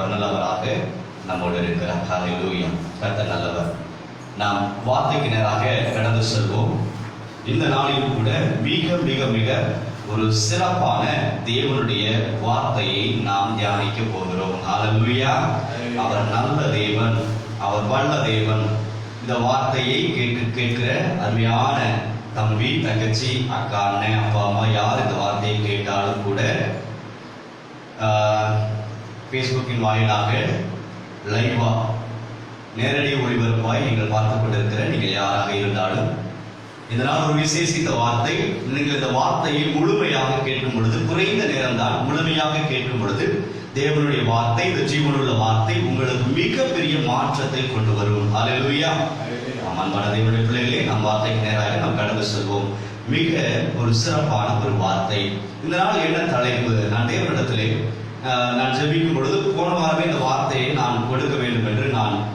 அவர் நல்லவராக நம்மோடு இருக்கிறார். ஹல்லேலூயா. கர்த்தர் நல்லவர். நாம் வார்த்தைக்கு நேராக கடந்து செல்வோம். இந்த நாளில் கூட மிக மிக மிக ஒரு சிறப்பான தேவனுடைய வார்த்தையை நாம் தியானிக்க போகிறோம். ஹல்லேலூயா. அவர் நல்ல தேவன், அவர் வல்ல தேவன். இந்த வார்த்தையை கேட்கிற அருமையான தம்பி, தங்கச்சி, அக்கா, அண்ணன், அப்பா, அம்மா யார் இந்த வார்த்தையை கேட்டாலும் கூட ஃபேஸ்புக்கின் வாயிலாக லைவா நேரடி ஒளிபரப்பாய் நீங்கள் பார்த்து கொண்டிருக்கிற நீங்கள் யாராக இருந்தாலும் இதனால் ஒரு விசேஷித்த வார்த்தை. நீங்கள் இந்த வார்த்தையை முழுமையாக கேட்கும் பொழுது, குறைந்த நேரம் தான், முழுமையாக கேட்கும் பொழுது தேவனுடைய வார்த்தை, இந்த ஜீவனுள்ள வார்த்தை உங்களுக்கு மிகப்பெரிய மாற்றத்தை கொண்டு வரும். ஹல்லேலூயா. அன்பான தேவனுடைய பிள்ளைகளே, நம் வார்த்தைக்கு நேராக நாம் கடந்து செல்வோம். மிக ஒரு சிறப்பான ஒரு வார்த்தை. இந்த நாள் என்ன தலைப்பு? நான் தேவனிடத்திலே நான் ஜெபிக்கும் பொழுது போன வாரமே இந்த வார்த்தையை நான் கொடுக்க வேண்டும் என்று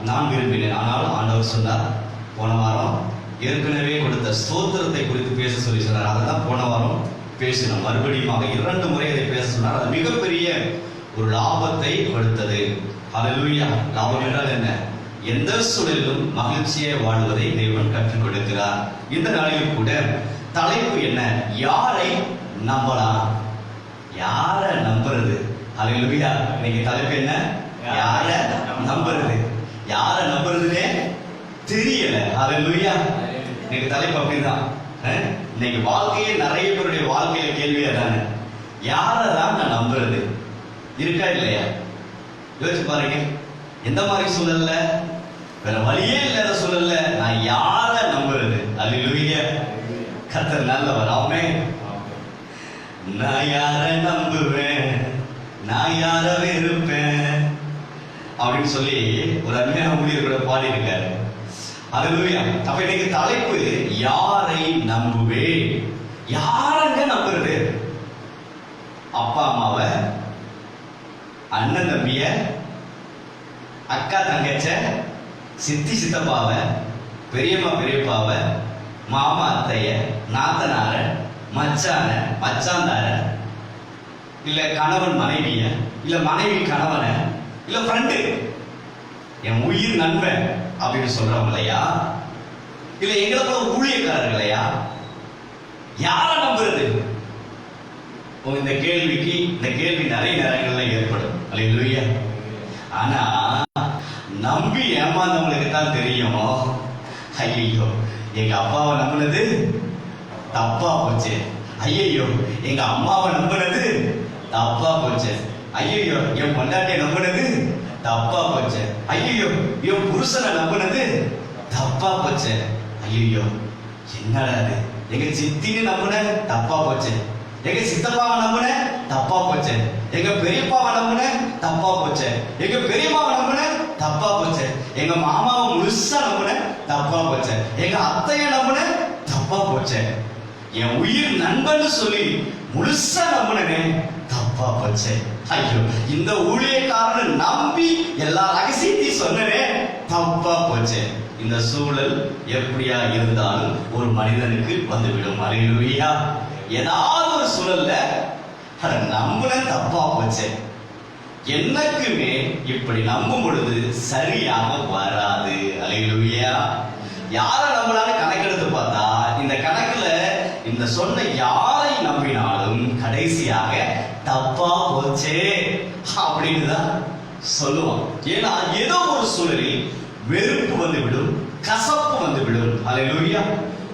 நான் விரும்பினேன். ஆனால் ஆண்டவர் சொன்னார், போன வாரம் ஏற்கனவே கொடுத்த ஸ்தோத்திரத்தை குறித்து பேச சொல்லி சொன்னார். அதை தான் போன வாரம் பேசினோம். மறுபடியும் 2 முறை அதை பேச சொன்னார். அது மிகப்பெரிய ஒரு லாபத்தை கொடுத்தது. ஹல்லேலூயா. லாபம் என்றால் என்ன? எந்த சூழலிலும் மகிழ்ச்சியை வாழ்வதை தேவன் கற்றுக் கொடுக்கிறார். இந்த நாளில் கூட தலைப்பு என்ன? யாரை நம்பலாம்? யாரை நம்புறது? ஹல்லேலூயா. இன்னைக்கு தலைப்பு என்ன? யாரை நம்புறது? யாரை நம்புறதுன்னே தெரியல. ஹல்லேலூயா. இன்னைக்கு தலைப்பு அப்படிதான். இன்னைக்கு வாழ்க்கையே நிறைய பேருடைய வாழ்க்கையில கேள்வியா தானே, யாரை தான் நான் நம்புறது? இருக்கா இல்லையா? யோசிச்சு பாருங்க. எந்த மாதிரி சூழல்ல, வேற வழியே இல்லாத சூழல்ல நான் யாரை நம்புறது? ஹல்லேலூயா. கர்த்தர் நல்லவர். ஆமென். நான் யாரை நம்புவேன், நான் யாரை வெறுப்பேன் அப்படின்னு சொல்லி ஒரு அருமையான ஊழியர் கூட பாடி இருக்காரு. ஹல்லேலூயா. அப்ப இன்னைக்கு தலைப்பு யாரை நம்புவேன்? யாரங்க நம்புறது? அப்பா அம்மாவை, அண்ணன் தம்பிய, அக்கா தங்கச்ச, சித்தி சித்தப்பாவை, பெரியம்மா பெரியப்பாவை, மாமா அத்தைய, நாத்தனார, மச்சான, மச்சாந்தார, இல்ல கணவன் மனைவிய, இல்ல மனைவி கணவனை, இல்ல ஃப்ரெண்டு, என் உயிர் நண்பன் அப்படின்னு சொல்றவங்களையா, இல்ல எங்களை போல ஊழியக்காரர்களையா? யாரை நம்புறது? இந்த கேள்வி நிறைய நேரங்கள்ல ஏற்படும். ஹல்லேலூயா. ஆனா நம்பி ஏமாந்தவங்களுக்கு தான் தெரியும், ஐயோ எங்க அப்பாவை நம்பினது தப்பா போச்சு, ஐயோ எங்க அம்மாவை நம்பினது தப்பா போச்சு, ஐயோ என் பொண்டாட்டியை நம்பினது தப்பா போச்சு, ஐயோ என் புருஷனை நம்பினது தப்பா போச்சு, ஐயோ என்னடா அது, எங்க சித்தின்னு நம்பின தப்பா போச்சு, எங்க சித்தப்பாவை நம்பின தப்பா போச்சு, எங்க பெரியப்பாவை நம்பின தப்பா போச்சு, எங்க பெரியம்மாவை நம்பின தப்பா போச்சு, எங்க மாமாவை முழுசா நம்பின தப்பா போச்சு, எங்க அத்தைய நம்பின தப்பா போச்சு, என் உயிர் நண்பன் சொல்லி முழுசா நம்பினே தப்பா போச்சு, ஐயோ இந்த ஊழியக்காரனை நம்பி எல்லா ரகசியத்தையும் சொன்னனே தப்பா போச்சு. இந்த சூழல் எப்படியா இருந்தாலும் ஒரு மனிதனுக்கு வந்துவிடும். ஹல்லேலூயா. ஏதாவது ஒரு சூழல்ல நம்புன தப்பா போச்சு. என்னக்குமே இப்படி நம்பும் பொழுது சரியாக வராது. ஹல்லேலூயா. யாரை நம்பலான்னு கணக்கெடுத்து பார்த்தா இந்த கணக்குல இந்த சொன்ன யாரை நம்பினாலும் கடைசியாக தப்பா போச்சே அப்படின்னு தான் சொல்லுவான். ஏன்னா ஏதோ ஒரு சூழலில் வெறுப்பு வந்துவிடும், கசப்பு வந்துவிடும். ஹல்லேலூயா.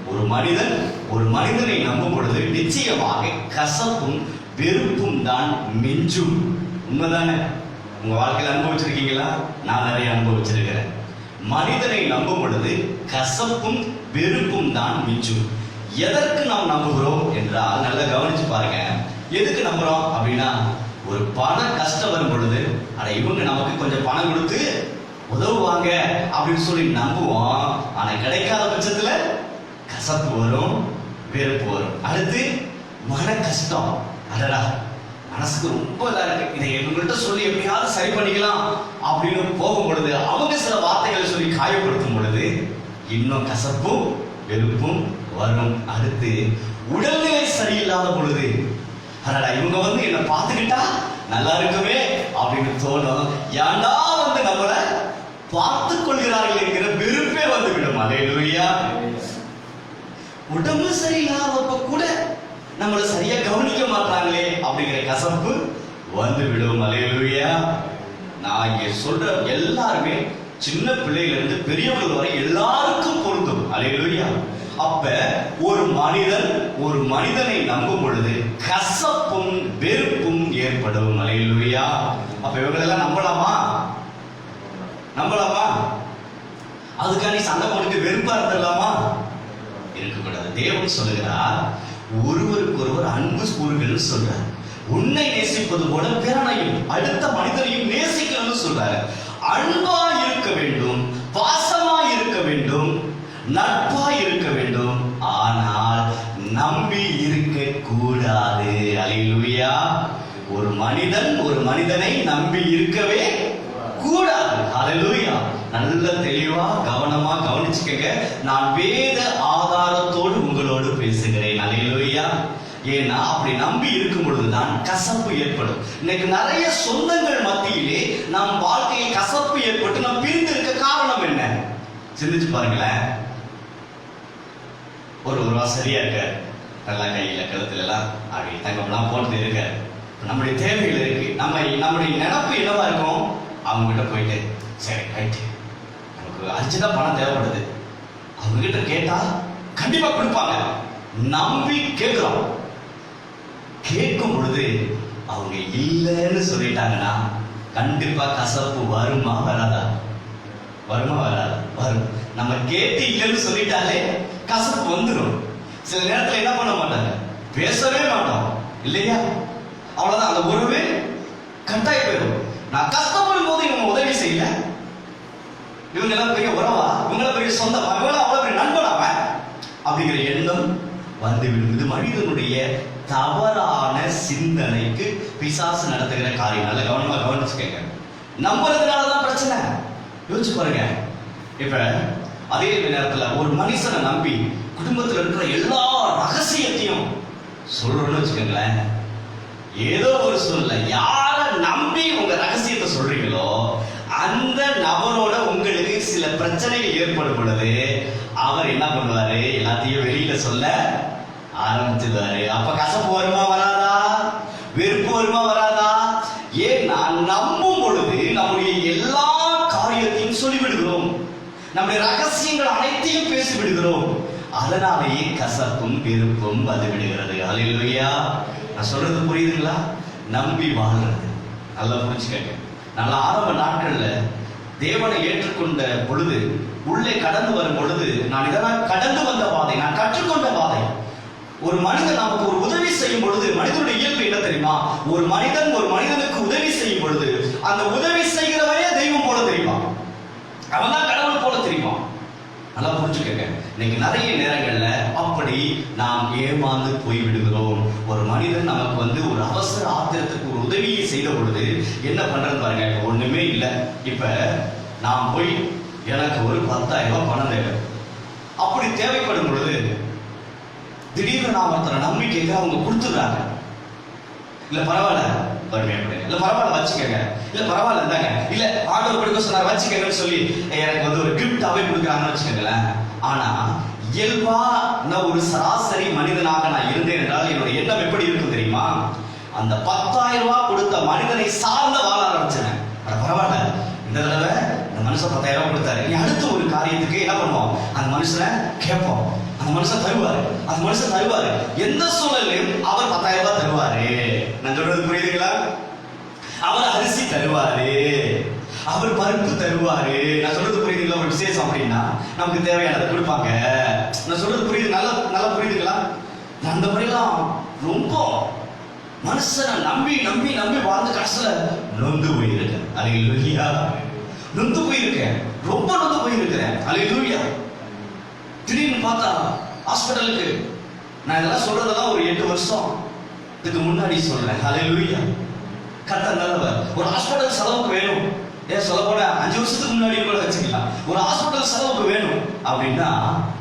ஒரு மனிதனை நம்பும் பொழுது நிச்சயமாக கசப்பும் வெறுப்பும் தான் மிஞ்சும். உண்மைதானே? உங்க வாழ்க்கையில் அனுபவிச்சிருக்கீங்களா? நான் நிறைய அனுபவிச்சிருக்கிறேன். மனிதனை நம்பும் பொழுது கசப்பும் வெறுப்பும் தான் மிஞ்சும். எதற்கு நாம் நம்புகிறோம் என்றால் நல்லா கவனிச்சு பாருங்க. எதுக்கு நம்புறோம் அப்படின்னா, ஒரு பண கஷ்டம் வரும் பொழுது அட இவங்க நமக்கு கொஞ்சம் பணம் கொடுத்து உதவுவாங்க அப்படின்னு சொல்லி நம்புவோம். ஆனா கிடைக்காத பட்சத்துல கசப்பு வரும், வெறுப்பு வரும். அடுத்து மன கஷ்டம், அடடா மனசுக்கு ரொம்ப இதா இருக்கு, இதை இவங்கள்ட்ட சொல்லி எப்படியாவது சரி பண்ணிக்கலாம் அப்படின்னு போகும் பொழுது அவங்க சில வார்த்தைகளை சொல்லி காயப்படுத்தும் பொழுது இன்னும் கசப்பும் வெறுப்பும் வரும். அடுத்து உடல்நிலை சரியில்லாத பொழுது அடடா இவங்க வந்து என்ன பார்த்துக்கிட்டா நல்லா இருக்குமே அப்படின்னு தோணும். ஏண்டா வந்து நம்மள பார்த்து கொள்கிறார்கள் என்கிற வெறுப்பே வந்து விடும். அல்லேலூயா. உடம்பு சரியில்லாதப்ப கூட நம்மள சரியா கவனிக்க மாட்டாங்களே அப்படிங்கிற கசப்பு வந்து விடும். அல்லேலூயா. நான் இங்க சொல்ற எல்லாருமே சின்ன பிள்ளையில இருந்து பெரியவர்கள் வரை எல்லாருக்கும் பொருந்தும். அல்லேலூயா. அப்ப ஒரு மனிதனை நம்பும் பொழுது கசப்பும் வெறுப்பும் ஏற்படும். அல்லேலூயா. அப்ப இவங்களெல்லாம் நம்பலாமா? அதுக்காண்டி சண்டை போட்டு வெறுப்பா இருந்துடலாமா? இருக்கக்கூடாது. தேவன் சொல்லுகிறார், ஒருவருக்கு ஒருவர் அன்பு கூறுகள் சொல்றார். உன்னை நேசிப்பது போல பிறனையும் அடுத்த மனிதனையும் நேசிக்கணும்னு சொல்றாரு. அன்பா இருக்க வேண்டும், பாசமா இருக்க வேண்டும், நட்பா இருக்க வேண்டும். ஆனால் நம்பி இருக்க கூடாது. அல்லேலூயா. ஒரு மனிதனை நம்பி இருக்கவே கூடாது. அல்லேலூயா. நல்ல தெளிவா கவனமா கவனிச்சுக்கங்க. நான் வேத ஆதாரத்தோடு உங்களோடு பேசுகிறேன். அல்லேலூயா. ஏன்னா அப்படி நம்பி இருக்கும் பொழுதுதான் கசப்பு ஏற்படும். இன்னைக்கு நிறைய சொந்தங்கள் மத்தியிலே நம் வாழ்க்கையில் கசப்பு ஏற்பட்டு நாம் பிரிந்து இருக்க காரணம் என்ன? சிந்திச்சு பாருங்களேன். ஒரு வசதியா இருக்க, நல்லா கையில கழுத்துல எல்லாம் அப்படி தங்கம்லாம் போட்டு இருக்க, நம்முடைய தேவைகள் இருக்கு. நம்முடைய நினைப்பு என்னவா இருக்கும்? அவங்க கிட்ட போயிட்டு, சரி ரைட்டு, நமக்கு அர்ஜென்ட்டா பணம் தேவைப்படுது, அவங்க கிட்ட கேட்டா கண்டிப்பா கொடுப்பாங்க, நம்பி கேட்கிறோம். கேட்கும் பொழுது அவங்க இல்லைன்னு சொல்லிட்டாங்கன்னா கண்டிப்பா கசப்பு வருமா வராதா? வரும். நம்ம கேட்டு இல்லைன்னு சொல்லிட்டாலே கசப்பு வந்துடும். சில நேரத்துல என்ன பண்ண மாட்டாங்க, பேசவே மாட்டோம் இல்லையா? அவ்வளவுதான், அந்த உறவே கட்டாய் போயிடும். நான் கஷ்டப்படும் போது இவங்க உதவி செய்யல, இவங்க எல்லாம் பெரிய உறவா, இவங்கள பெரிய சொந்தமா, இவங்க அவ்வளவு பெரிய நண்பனாவ அப்படிங்கிற எண்ணம் வந்துவிடும். இது மனிதனுடைய தவறான சிந்தனைக்கு பிசாசு நடத்துகிற காரியம். நல்ல கவனமா கவனிச்சுக்கங்க. நம்புறதுனாலதான் பிரச்சனை. யோசிச்சு பாருங்க. இப்ப அதே நேரத்துல ஒரு மனுஷனை நம்பி குடும்பத்தில் இருக்கிற எல்லா ரகசியத்தையும் சொல்றோம்னு வச்சுக்கோங்களேன். ஏதோ ஒரு சூழ்நிலை யார நம்பி உங்க ரகசியத்தை சொல்றீங்களோ அந்த நபரோட உங்களுக்கு சில பிரச்சனைகள் ஏற்படும் பொழுது அவர் என்ன பண்ணுவாரு? எல்லாத்தையும் வெளியில சொல்ல ஆரம்பிச்சிருவாரு. அப்ப கசப்பு வருமா வராதா? வெறுப்பு வருமா வராதா? ஏன் நான் நம்பும் பொழுது நம்முடைய எல்லா காரியத்தையும் சொல்லிவிடுகிறோம், நம்முடைய ரகசியங்கள் அனைத்தையும் பேசி விடுகிறோம். அதனாலேயே கசப்பும் வெறுப்பும் வந்து விடுகிறது. அல்லேலூயா. நான் சொல்றது புரியுதுங்களா? நம்பி வாழ்றது நல்லா புரிஞ்சுக்கங்க. நல்ல ஆரம்ப நாட்கள்ல தேவனை ஏற்றுக்கொண்ட பொழுது, உள்ளே கடந்து வரும் பொழுது, நான் இதெல்லாம் கடந்து வந்த பாதை, நான் கற்றுக்கொண்ட பாதை. ஒரு மனிதன் நமக்கு ஒரு உதவி செய்யும் பொழுது மனிதனுடைய இயல்பு என்ன தெரியுமா? ஒரு மனிதனுக்கு உதவி செய்யும் பொழுது அந்த உதவி செய்கிறவரே தெய்வம் போல தெரியுமா? அவன் தான் கடவுள் போல தெரியுமா? நல்லா புரிஞ்சுக்கங்க. இன்னைக்கு நிறைய நேரங்கள்ல அப்படி நாம் ஏமாந்து போய் விடுகிறோம். ஒரு மனிதன் நமக்கு ஒரு அவசர ஆத்திரத்துக்கு ஒரு உதவியை செய்த பொழுது என்ன பண்றது பாருங்க. ஒண்ணுமே இல்லை, இப்ப நான் போய் எனக்கு ஒரு 10,000 ரூபாய் பணம் தேவை. அப்படி தேவைப்படும் பொழுது திடீர்னு நான் ஒருத்தரை நம்பி கேட்க அவங்க கொடுத்துடுறாங்க. இல்ல பரவாயில்ல வறுமையா, இல்ல பரவாயில்ல வச்சுக்கங்க, இல்ல பரவாயில்ல இருந்தாங்க, இல்ல ஆர்டர் கொடுக்க சொன்னார் வச்சுக்கங்கன்னு சொல்லி எனக்கு ஒரு கிஃப்டாவே கொடுக்குறாங்கன்னு வச்சுக்கோங்களேன். ஆனா இயல்பா நான் ஒரு சராசரி மனிதனாக நான் இருந்தேன் என்றால் என்னோட எண்ணம் எப்படி இருக்கும் தெரியுமா? அந்த 10,000 ரூபாய் கொடுத்த மனிதனை சார்ந்த வாழ ஆரம்பிச்சேன். பரவாயில்ல, இந்த தடவை இந்த மனுஷன் 10,000 ரூபாய் கொடுத்தாரு, நீ அடுத்த ஒரு காரியத்துக்கு என்ன பண்ணுவோம்? அந்த மனுஷனை கேட்போம், அந்த மனுஷன் தருவாரு. எந்த சூழலையும் அவர் 10,000 ரூபாய் தருவாரு. நான் சொல்றது புரியுதுங்களா? அவர் அரிசி தருவாரு, அவர் பருப்பு தருவாரு. நான் சொல்றது புரியுதுங்களா? ஒரு விசேஷம் அப்படின்னா நமக்கு தேவையானதை கொடுப்பாங்க. நான் சொல்றது புரியுது? நல்லா புரியுதுங்களா? நான் அந்த முறையெல்லாம் ரொம்ப மனுஷனை நம்பி வாழ்ந்து கடைசியில நொந்து போயிருக்கேன். அல்லேலூயா. நொந்து போயிருக்கேன், ரொம்ப நொந்து போயிருக்கிறேன். அல்லேலூயா. திடீர்னு பார்த்தா ஹாஸ்பிட்டலுக்கு, நான் இதெல்லாம் சொல்றதெல்லாம் ஒரு 8 வருஷத்துக்கு முன்னாடி சொல்றேன். அல்லேலூயா. கர்த்தர் நல்லவர். ஒரு ஹாஸ்பிட்டல் செலவுக்கு வேணும், ஏன் சொல்ல போனா 5 வருஷத்துக்கு முன்னாடி கூட வச்சுக்கலாம். ஒரு ஹாஸ்பிட்டல் செலவுக்கு வேணும் அப்படின்னா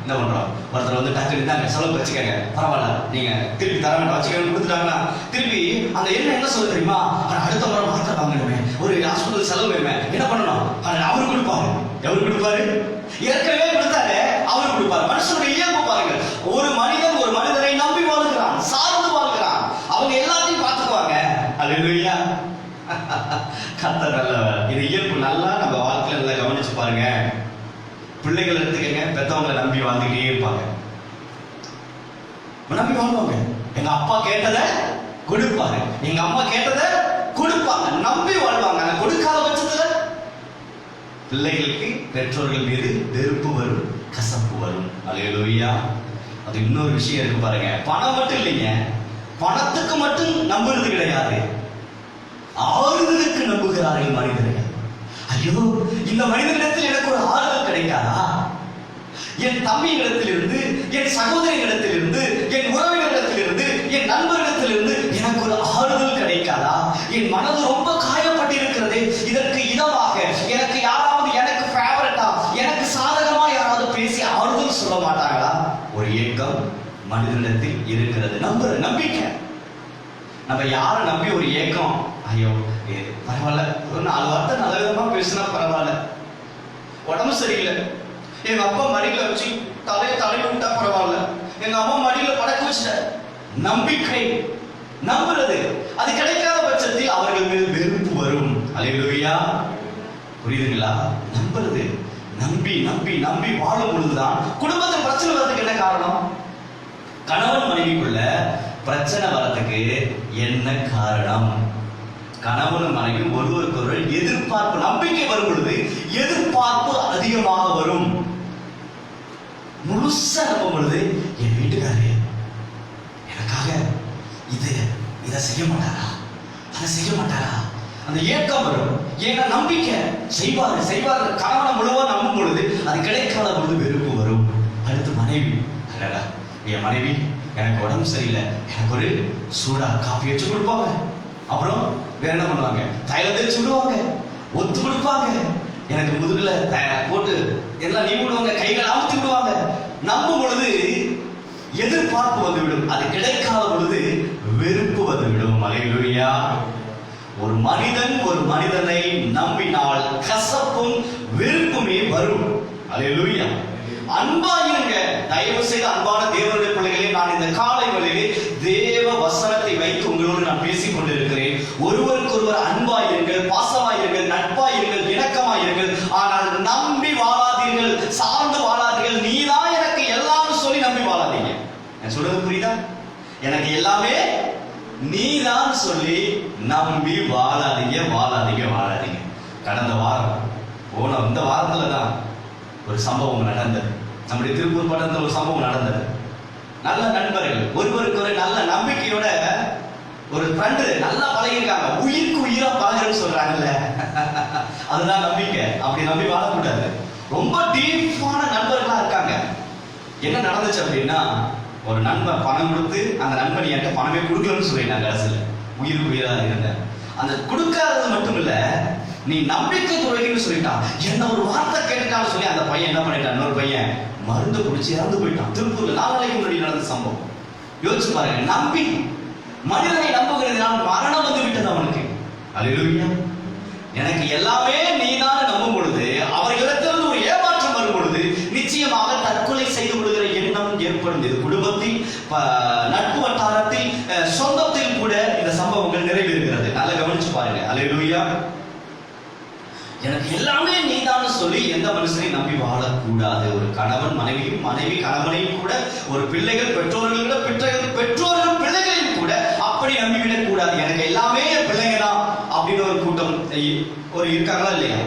என்ன பண்றோம்? ஒருத்தர் டக்குனு தாங்க செலவுக்கு வச்சுக்கங்க, பரவாயில்ல நீங்க திருப்பி தர வேண்டாம் வச்சுக்கன்னு கொடுத்துட்டாங்கன்னா திருப்பி அந்த என்ன சொல்ல தெரியுமா? அடுத்த முறை மாத்திரை வாங்கணுமே, ஒரு சொல்லுவேன் என்ன பண்ணணும்? அவரு கொடுப்பாரு. எவரு கொடுப்பாரு? ஏற்கனவே கொடுத்தாரு, அவர் கொடுப்பாரு. மனுஷனுடைய இயல்பு பாருங்க. ஒரு மனிதன் ஒரு மனிதனை நம்பி வாழ்கிறான், சார்ந்து வாழ்கிறான். அவங்க எல்லாத்தையும் பார்த்துக்குவாங்க. அல்லேலூயா. கர்த்தர் நல்லவர். இது இயல்பு. நல்லா நம்ம வாழ்க்கையில நல்லா கவனிச்சு பாருங்க. பிள்ளைகள் எடுத்துக்கங்க, பெத்தவங்களை நம்பி வாழ்ந்துட்டே இருப்பாங்க. நம்பி வாழ்வாங்க. எங்க அப்பா கேட்டதை கொடுப்பாரு, எங்க அம்மா கேட்டதை கொடுப்பாங்க, நம்பி வாழ்வாங்க. கொடுக்காத பட்சத்துல பிள்ளைகளுக்கு பெற்றோர்கள் மீது வெறுப்பு வரும், கசப்பு வரும். அல்லேலூயா. அது இன்னொரு விஷயம் இருக்கு பாருங்க. பணம் மட்டும் இல்லைங்க, பணத்துக்கு மட்டும் நம்புறது கிடையாது, ஆறுதலுக்கு நம்புகிறார்கள் மனிதர்கள். ஐயோ, இந்த மனிதனிடத்தில் எனக்கு ஒரு ஆறுதல் கிடைக்காதா? என் தம்பியிடத்திலிருந்து, என் சகோதரியிடத்திலிருந்து, என் உறவினரிடத்திலிருந்து, என் நண்பரிடத்திலிருந்து எனக்கு ஒரு ஆறுதல் கிடைக்காதா? என் மனது ரொம்ப காயப்பட்டிருக்கிறது. இதற்கு இதமாக எனக்கு யாராவது, எனக்கு ஃபேவரட்டா, எனக்கு சாதகமா யாராவது பேசி ஆறுதல் சொல்ல மாட்டாங்களா? ஒரு ஏக்கம் மனிதனிடத்தில் இருக்கிறது. நம்பிக்கை. நம்ம யாரை நம்பி ஒரு ஏக்கம், ஐயோ பரவாயில்ல, ஒரு 4 வார்த்தை நல்ல விதமா பேசினா பரவாயில்ல, உடம்பு சரியில்லை, எங்க அப்பா மடியில வச்சு தலையில விட்டா பரவாயில்ல, எங்க அம்மா மடியில படக்க வச்சுட்ட. நம்பிக்கை, நம்புறது. அது கிடைக்காத பட்சத்தில் அவர்கள் மீது வெறுப்பு வரும். அல்லேலூயா. புரியுதுங்களா? நம்புறது. நம்பி நம்பி நம்பி வாழும் பொழுதுதான் குடும்பத்தில் பிரச்சனை வர்றதுக்கு என்ன காரணம்? கணவன் மனைவிக்குள்ள பிரச்சனை வர்றதுக்கு என்ன காரணம்? கணவன் மனைவி ஒருவருக்கொருவர் எதிர்பார்ப்பு, நம்பிக்கை வரும் பொழுது எதிர்பார்ப்பு அதிகமாக வரும். முழுசா நம்பும் பொழுது என் வீட்டுக்காரே எனக்காக இதை செய்ய மாட்டாரா, அதை செய்ய மாட்டாரா, அந்த ஏக்கம் வரும். ஏன்னா நம்பிக்கை செய்வாரு. கணவனை முழுவா நம்பும் பொழுது அது கிடைக்காத பொழுது வெறுப்பு வரும். அடுத்து மனைவி, என் மனைவி எனக்கு உடம்பு சரியில்லை, எனக்கு ஒரு சூடா காஃபி வச்சு கொடுப்பாங்க. அப்புறம் வேற என்ன பண்ணுவாங்க? தைலம் தேய்ச்சி விடுவாங்க, ஒத்து கொடுப்பாங்க, எனக்கு முதுகுல போட்டு எல்லாம் நீ விடுவாங்க, கைகளை அமுத்தி விடுவாங்க. நம்பும் பொழுது எதிர்பார்ப்பு வந்துவிடும், அது கிடைக்காத பொழுது வெறுப்பு வந்துவிடும். அல்லேலூயா. ஒரு மனிதன் ஒரு மனிதனை நம்பினால் கசப்பும் வெறுப்புமே வரும். அல்லேலூயா. அன்பா இருங்க. தயவு செய்து அன்பான தேவனுடைய பிள்ளைகளே, நான் இந்த காலை வேளையிலே தேவ வசனத்தை வைத்து உங்களோடு நான் பேசிக் கொண்டிருக்கிறேன். ஒருவருக்கொருவர் அன்பாயிருங்கள், பாசமாயிருங்கள், நட்பாயிருங்கள், இணக்கமாயிருங்கள். ஆனால் நம்பி வாழாதீர்கள், சார்ந்து வாழாதீர்கள். நீதான் எனக்கு எல்லாம் சொல்லி நம்பி வாழாதீங்க. நான் சொல்றது புரியுதா? எனக்கு எல்லாமே நீதான் சொல்லி நம்பி வாழாதீங்க. கடந்த வாரம் இந்த வாரத்துல தான் ஒரு சம்பவம் நடந்தது. நம்முடைய திருப்பூர் பட்டணத்தில் ஒரு சம்பவம் நடந்தது. நல்ல நண்பர்கள், ஒருவருக்கு ஒரு நல்ல நம்பிக்கையோட ஒரு ஃப்ரெண்டு நல்லா பழகிருக்காங்க. உயிருக்கு உயிரா பழகுன்னு சொல்றாங்கல்ல, அதுதான் நம்பிக்கை. அப்படி நம்பி வாழக்கூடாது. ரொம்ப டீப்பான நண்பர்களா இருக்காங்க. என்ன நடந்துச்சு அப்படின்னா, ஒரு நண்பன் பணம் கொடுத்து அந்த நண்பன் என்கிட்ட பணமே கொடுக்கலன்னு சொல்லிட்டாங்க. அரசுல உயிருக்கு உயிரா இருந்த அந்த கொடுக்காதது மட்டும் இல்ல, நீ நம்பிக்கை துறைன்னு சொல்லிட்டான். என்ன ஒரு வார்த்தை கேட்டுட்டான்னு சொல்லி அந்த பையன் என்ன பண்ணிட்டான், இன்னொரு பையன் மருந்து குடிச்சு இறந்து போயிட்டான். திருப்பூர்ல 4 நாளைக்கு முன்னாடி நடந்த சம்பவம். யோசிச்சு பாருங்க. நம்பி மனிதனை நம்புகிறதுனால் மரணம் வந்து விட்டது அவனுக்கு. அல்லேலூயா. எனக்கு எல்லாமே நீதான் நம்பும் பொழுது, அவர்களிடத்திலிருந்து ஒரு ஏமாற்றம் வரும் பொழுது நிச்சயமாக தற்கொலை செய்து கொள்கிற எண்ணம் ஏற்படும். இது குடும்பத்தில், நட்பு வட்டாரத்தில், சொந்தத்தில் கூட இந்த சம்பவங்கள் நிறைவேறுகிறது. நல்லா கவனிச்சு பாருங்க. அல்லேலூயா. எனக்கு எல்லாமே நீதான் சொல்லி எந்த மனுஷனையும் நம்பி வாழக்கூடாது. ஒரு கணவன் மனைவியும், மனைவி கணவனையும் கூட, ஒரு பிள்ளைகள் பெற்றோர்கள் கூட, பெற்றோர்கள் பிள்ளைகளையும் கூட அப்படி நம்பிவிடக் கூடாது. எனக்கு எல்லாமே என் பிள்ளைங்க தான் அப்படின்னு ஒரு கூட்டம் ஒரு இருக்காங்களா இல்லையா?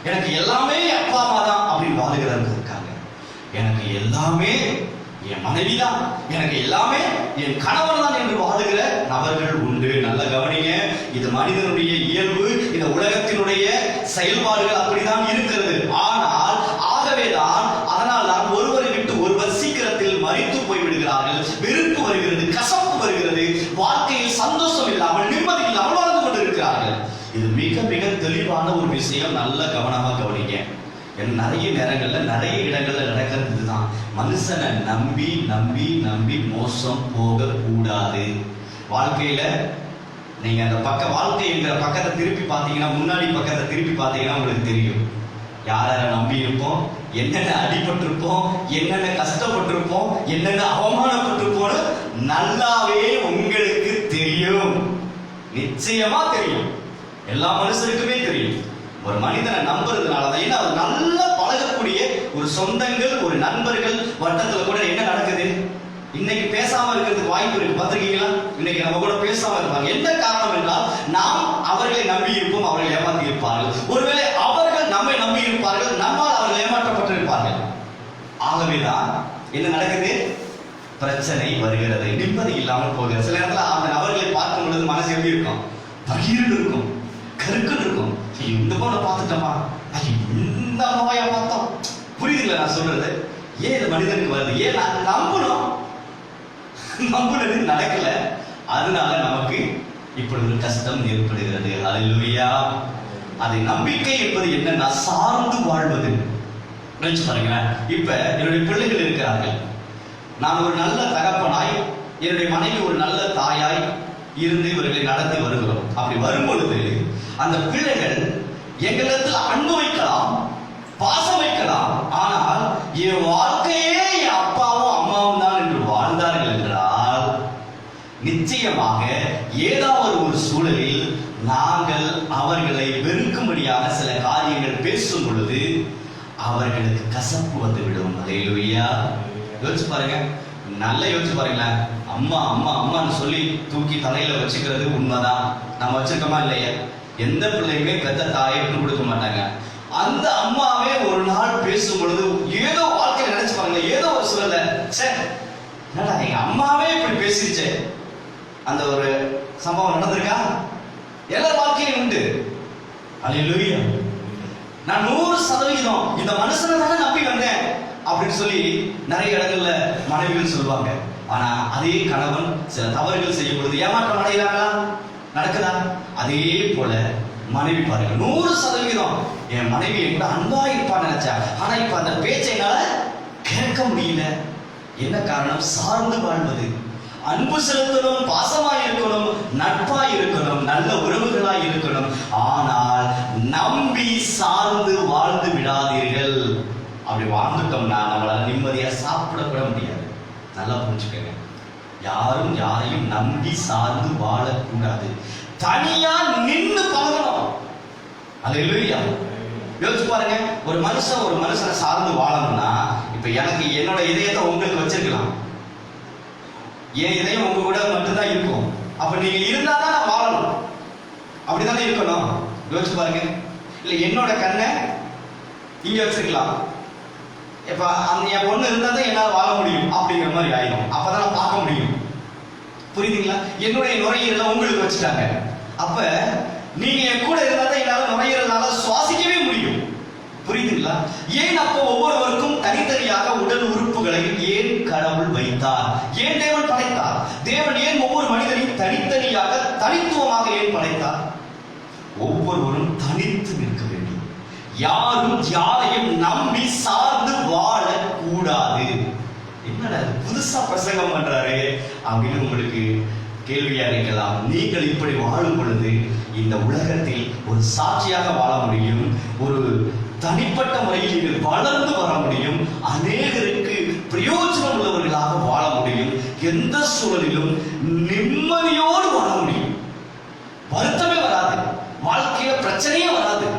எனக்கு எல்லாமே அப்பா அம்மா தான் அப்படின்னு வாழுகிறவங்க இருக்காங்க. எனக்கு எல்லாமே என் மனைவி தான், எனக்கு எல்லாமே என் கணவன் தான் என்று வாழுகிற நபர்கள் உண்டு. நல்ல கவனிங்க. இது மனிதனுடைய இயல்பு, இந்த உலகத்தினுடைய செயல்பாடுகள் அப்படிதான் இருக்கிறது. ஆனால் ஆகவேதான், அதனால் தான் ஒருவரை விட்டு ஒருவர் சீக்கிரத்தில் மரித்து போய் விடுகிறார்கள். வெறுப்பு வருகிறது, கசப்பு வருகிறது, வாழ்க்கையில் சந்தோஷம் இல்லாமல், நிம்மதி இல்லாமல் வாழ்ந்து கொண்டிருக்கிறார்கள். இது மிக மிக தெளிவான ஒரு விஷயம். நல்ல கவனமா கவனிங்க. நிறைய நேரங்கள்ல, நிறைய இடங்கள்ல நடக்கிறது இதுதான். மனுஷனை நம்பி நம்பி நம்பி மோசம் போக கூடாது. வாழ்க்கையில நீங்க அந்த வாழ்க்கை என்கிற பக்கத்தை திருப்பி பார்த்தீங்கன்னா, முன்னாடி பக்கத்தை திருப்பி பார்த்தீங்கன்னா உங்களுக்கு தெரியும் யார நம்பி இருப்போம், என்னென்ன அடிபட்டிருப்போம், என்னென்ன கஷ்டப்பட்டிருப்போம், என்னென்ன அவமானப்பட்டிருப்போம் நல்லாவே உங்களுக்கு தெரியும். நிச்சயமா தெரியும். எல்லா மனுஷருக்குமே தெரியும். ஒரு மனிதனை நம்புறதுனால தான். ஏன்னா நல்லா பழகக்கூடிய ஒரு சொந்தங்கள், ஒரு நண்பர்கள் வட்டத்துல கூட என்ன நடக்குது, இன்னைக்கு பேசாம இருக்கிறதுக்கு வாய்ப்பு இருக்கு. பார்த்திருக்கீங்களா? இன்னைக்கு நம்ம கூட பேசாம இருப்பாங்க. என்ன காரணம் என்றால், நாம் அவர்களை நம்பி இருப்போம், அவர்கள் ஏமாற்றி இருப்பார்கள். ஒருவேளை அவர்கள் நம்மை நம்பி இருப்பார்கள், நம்மால் அவர்கள் ஏமாற்றப்பட்டிருப்பார்கள். ஆகவேதான் என்ன நடக்குது, பிரச்சனை வருகிறது, நிம்மதி இல்லாமல் போகிறது. சில நேரத்தில் அந்த நபர்களை பார்க்கும் பொழுது மனசு எப்படி இருக்கும், பகிர்ந்து இருக்கும், கருக்குன்னு இருக்கும். இந்த போன பார்த்துட்டோமா, இந்த அம்மாவையா பார்த்தோம். புரியுதுங்களா நான் சொல்றது? ஏன் இந்த மனிதனுக்கு வருது? ஏன் நான் நம்பணும், நம்புனது நடக்கல, அதனால நமக்கு இப்படி ஒரு கஷ்டம் ஏற்படுகிறது. அல்லேலூயா. அது நம்பிக்கை என்பது என்னன்னா, சார்ந்து வாழ்வது. நினைச்சு பாருங்க, இப்ப என்னுடைய பிள்ளைகள் இருக்கிறார்கள், நான் ஒரு நல்ல தகப்பனாய், என்னுடைய மனைவி ஒரு நல்ல தாயாய் இருந்து இவர்களை நடத்தி வருகிறோம். அப்படி வரும்பொழுது அந்த பிள்ளைகள் எங்களிடத்தில் அன்பு வைக்கலாம், பாசம் வைக்கலாம், ஆனால் என் வாழ்க்கையே என் அப்பாவும் அம்மாவும் தான் என்று வாழ்ந்தார்கள் என்றால், நிச்சயமாக ஏதாவது ஒரு சூழலில் நாங்கள் அவர்களை வெறுக்கும்படியாக சில காரியங்கள் பேசும் பொழுது அவர்களுக்கு கசப்பு வந்துவிடும். அல்லேலூயா. யோசிச்சு பாருங்க, நல்லா யோசிச்சு பாருங்களேன். அம்மா அம்மா அம்மான்னு சொல்லி தூக்கி தலையில வச்சுக்கிறது உண்மைதான். நம்ம வச்சிருக்கோமா இல்லையா? எந்த பிள்ளையுமே பெத்த தாயை விட்டு கொடுக்க மாட்டாங்க. அந்த அம்மாவே ஒரு நாள் பேசும் பொழுது ஏதோ வாழ்க்கையில நினைச்சு பாருங்க, ஏதோ ஒரு சூழல, என்னடா எங்க அம்மாவே இப்படி பேசிருச்சே, அந்த ஒரு சம்பவம் நடந்திருக்கா? எல்லா வாழ்க்கையும் உண்டு. அல்லேலூயா. நான் 100% இந்த மனுஷனை தானே நம்பி வந்தேன் அப்படின்னு சொல்லி நிறைய இடங்கள்ல மனைவிகள் சொல்லுவாங்க. ஆனா அதே கணவன் சில தவறுகள் செய்யும் பொழுது ஏமாற்றம் அடைகிறாங்களா? நடக்குதா? அதே போல மனைவி பாருங்க, 100% என் மனைவி என்கிட்ட அன்பா இருப்பான்னு நினைச்சா, ஆனா இப்ப அந்த பேச்சை என்னால கேட்க முடியல. என்ன காரணம்? சார்ந்து வாழ்வது. அன்பு செலுத்தணும், பாசமாய் இருக்கணும், நட்பாய் இருக்கணும், நல்ல உறவுகளாய் இருக்கணும். ஆனால் நம்பி சார்ந்து வாழ்ந்து விடாதீர்கள். அப்படி வாழ்ந்துட்டோம்னா நம்மளால நிம்மதியா சாப்பிட கூட முடியாது. நல்லா புரிஞ்சுக்கங்க, யாரும் யாரையும் நம்பி சார்ந்து வாழக்கூடாது. தனியா நின்று பழகணும். அல்லேலூயா. யோசிச்சு பாருங்க, ஒரு மனுஷனை சார்ந்து வாழணும்னா, இப்ப எனக்கு என்னோட இதயத்தை உங்களுக்கு வச்சிருக்கலாம், என் இதயம் உங்க கூட மட்டும்தான் இருக்கும். அப்ப நீங்க இருந்தா தான் நான் வாழணும், அப்படித்தானே இருக்கணும். யோசிச்சு பாருங்க. இல்ல என்னோட கண்ணை இங்க வச்சிருக்கலாம், இப்ப அந்த என் பொண்ணு இருந்தா தான் என்னால வாழ முடியும் அப்படிங்கிற மாதிரி ஆயிடும். அப்பதான் நான் பார்க்க முடியும். புரியுதுங்களா? என்னுடைய நுரையீரலை உங்களுக்கு வச்சுட்டாங்க, அப்ப நீங்க என் கூட இருந்தா தான் என்னால நுரையீரலால சுவாசிக்கவே முடியும். புரியுதுங்களா? ஏன் அப்போ ஒவ்வொருவருக்கும் தனித்தனியாக உடல் உறுப்புகளை ஏன் கடவுள் வைத்தார்? ஏன் தேவன் படைத்தார்? தேவன் ஏன் ஒவ்வொரு மனிதனையும் தனித்தனியாக தனித்துவமாக ஏன் படைத்தார்? ஒவ்வொருவரும் தனித்து நிற்க வேண்டும். யாரும் யாரையும் நம்பி சார்ந்து வாழக்கூடாது. என்னடா புதுசா பிரசங்கம் பண்றாரு அப்படின்னு உங்களுக்கு கேள்வியா இருக்கலாம். நீங்கள் இப்படி வாழும் பொழுது இந்த உலகத்தில் ஒரு சாட்சியாக வாழ முடியும், ஒரு தனிப்பட்ட முறையில் நீங்கள் வளர்ந்து வர முடியும், அநேகருக்கு பிரயோஜனம் உள்ளவர்களாக வாழ முடியும், எந்த சூழலிலும் நிம்மதியோடு வாழ முடியும், வருத்தமே வராது, வாழ்க்கையில பிரச்சனையே வராது.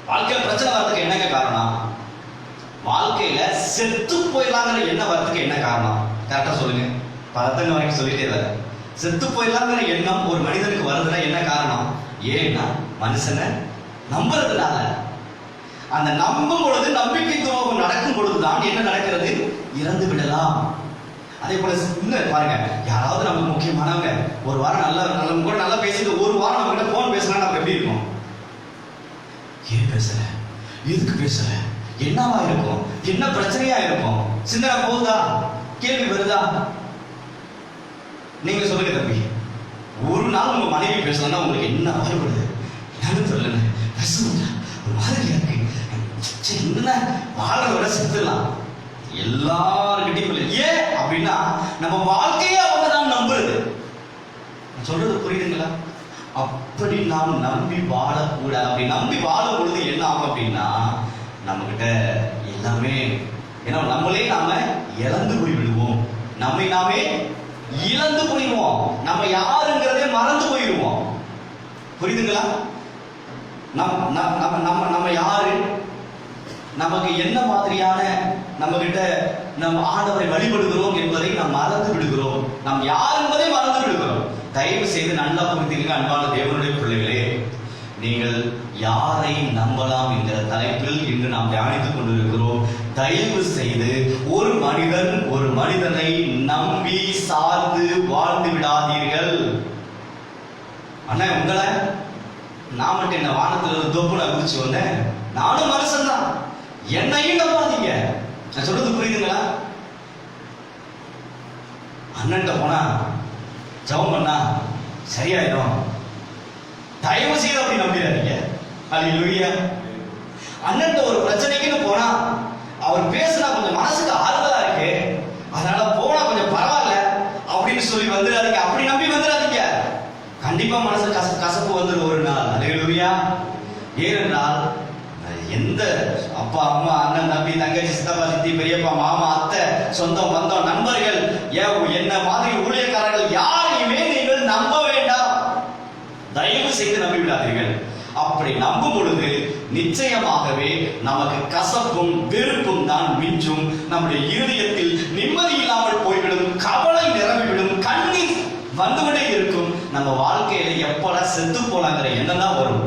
வாழ்க்கையில பிரச்சனை வர்றதுக்கு என்னங்க காரணம்? வாழ்க்கையில செத்து போயிடலாங்கிற எண்ணம் வர்றதுக்கு என்ன காரணம்? கரெக்டா சொல்லுங்க. பதத்தங்க வரைக்கும் சொல்லிட்டே வர, செத்து போயிடலாங்கிற எண்ணம் ஒரு மனிதனுக்கு வருதுன்னா என்ன காரணம்? ஏன்னா மனுஷனை நம்புறதுனால. அந்த நம்பும் பொழுது, நம்பிக்கை துரோகம் நடக்கும் பொழுதுதான் என்ன நடக்கிறது? இறந்து விடலாம். அதே போல இன்னும் பாருங்க, யாராவது நமக்கு முக்கியமானவங்க ஒரு வாரம் நம்ம கூட நல்லா பேசிட்டு ஒரு வாரம் நம்ம கிட்ட போன் பேசினா நமக்கு எப்படி இருக்கும்? ஏன் பேசல, எதுக்கு பேசல, என்னவா இருக்கும், என்ன பிரச்சனையா இருக்கும், சிந்தனை போகுதா, கேள்வி வருதா? நீங்க சொல்லுங்க தம்பி, ஒரு நாள் உங்க மனைவி பேசலன்னா உங்களுக்கு என்ன வருவது? என்னன்னு தெரியல, பேச ஒரு மாதிரியா இருக்கு, என்ன வாழ்றத விட செத்துலாம் எல்லாருக்கிட்டையும். ஏன் அப்படின்னா நம்ம வாழ்க்கையே அவங்க தான் நம்புறது. சொல்றது புரியுதுங்களா? அப்படி நாம் நம்பி வாழக்கூடாது. அப்படி நம்பி வாழும் பொழுது என்ன ஆகும் அப்படின்னா, நம்ம கிட்ட எல்லாமே ஏன்னா நம்மளே நாம இழந்து போய்விடுவோம். நம்மை நாமே இழந்து போயிடுவோம். நம்ம யாருங்கிறதே மறந்து போயிடுவோம். புரியுதுங்களா? நம்ம யாரு, நமக்கு என்ன மாதிரியான நம்ம கிட்ட நம்ம ஆண்டவரை வழிபடுகிறோம் என்பதை நாம் மறந்து விடுகிறோம். நாம் யார் என்பதை மறந்து விடுகிறோம். தயவு செய்து நல்லா புரிந்துங்க அன்பான தேவனுடைய பிள்ளைகளே. நீங்கள் யாரை நம்பலாம் என்கிற தலைப்பில் இன்று நாம் தியானித்துக் கொண்டிருக்கிறோம். தயவு செய்து ஒரு மனிதன் ஒரு மனிதனை நம்பி சார்ந்து வாழ்ந்து விடாதீர்கள். அண்ணா உங்களை நான் மட்டும் என்ன வானத்துல தொப்புல குதிச்சு வந்தேன், நானும் மனுஷன் தான், என்னையும் நம்பாதீங்க. நான் சொல்றது புரியுதுங்களா? அண்ணன்ட்ட போனா ஜெபம் பண்ணா சரியாயிடும், தயவு செய்து அப்படி நம்பிடாதீங்க. அல்லேலூயா. அண்ணன்ட்ட ஒரு பிரச்சனைக்குன்னு போனா அவர் பேசினா கொஞ்சம் மனசுக்கு ஆறுதலா இருக்கு, அதனால போனா கொஞ்சம் பரவாயில்ல அப்படின்னு சொல்லி வந்துடாதீங்க. அப்படி நம்பி வந்துடாதீங்க. கண்டிப்பா மனசு கசப்பு வந்துடும் ஒரு நாள். அல்லேலூயா. ஏனென்றால் எந்த அப்பா அம்மா அண்ணன் தம்பி தங்கச்சி சித்தப்பா சித்தி பெரியப்பா மாமா அத்தை சொந்தம் பந்தம் நண்பர்கள் என்ன மாதிரி ஊழியக்காரர்கள் யாரையுமே நீங்கள் நம்ப வேண்டாம். தயவு செய்து நம்பி விடாதீர்கள். அப்படி நம்பும் பொழுது நிச்சயமாகவே நமக்கு கசப்பும் வெறுப்பும் தான் மிஞ்சும். நம்முடைய இருதயத்தில் நிம்மதி இல்லாமல் போய்விடும், கவலை நிரம்பிவிடும், கண்ணீர் வந்துவிட்டே இருக்கும். நம்ம வாழ்க்கையில எப்படா செத்து போலாங்கிற எண்ணம் தான் வரும்.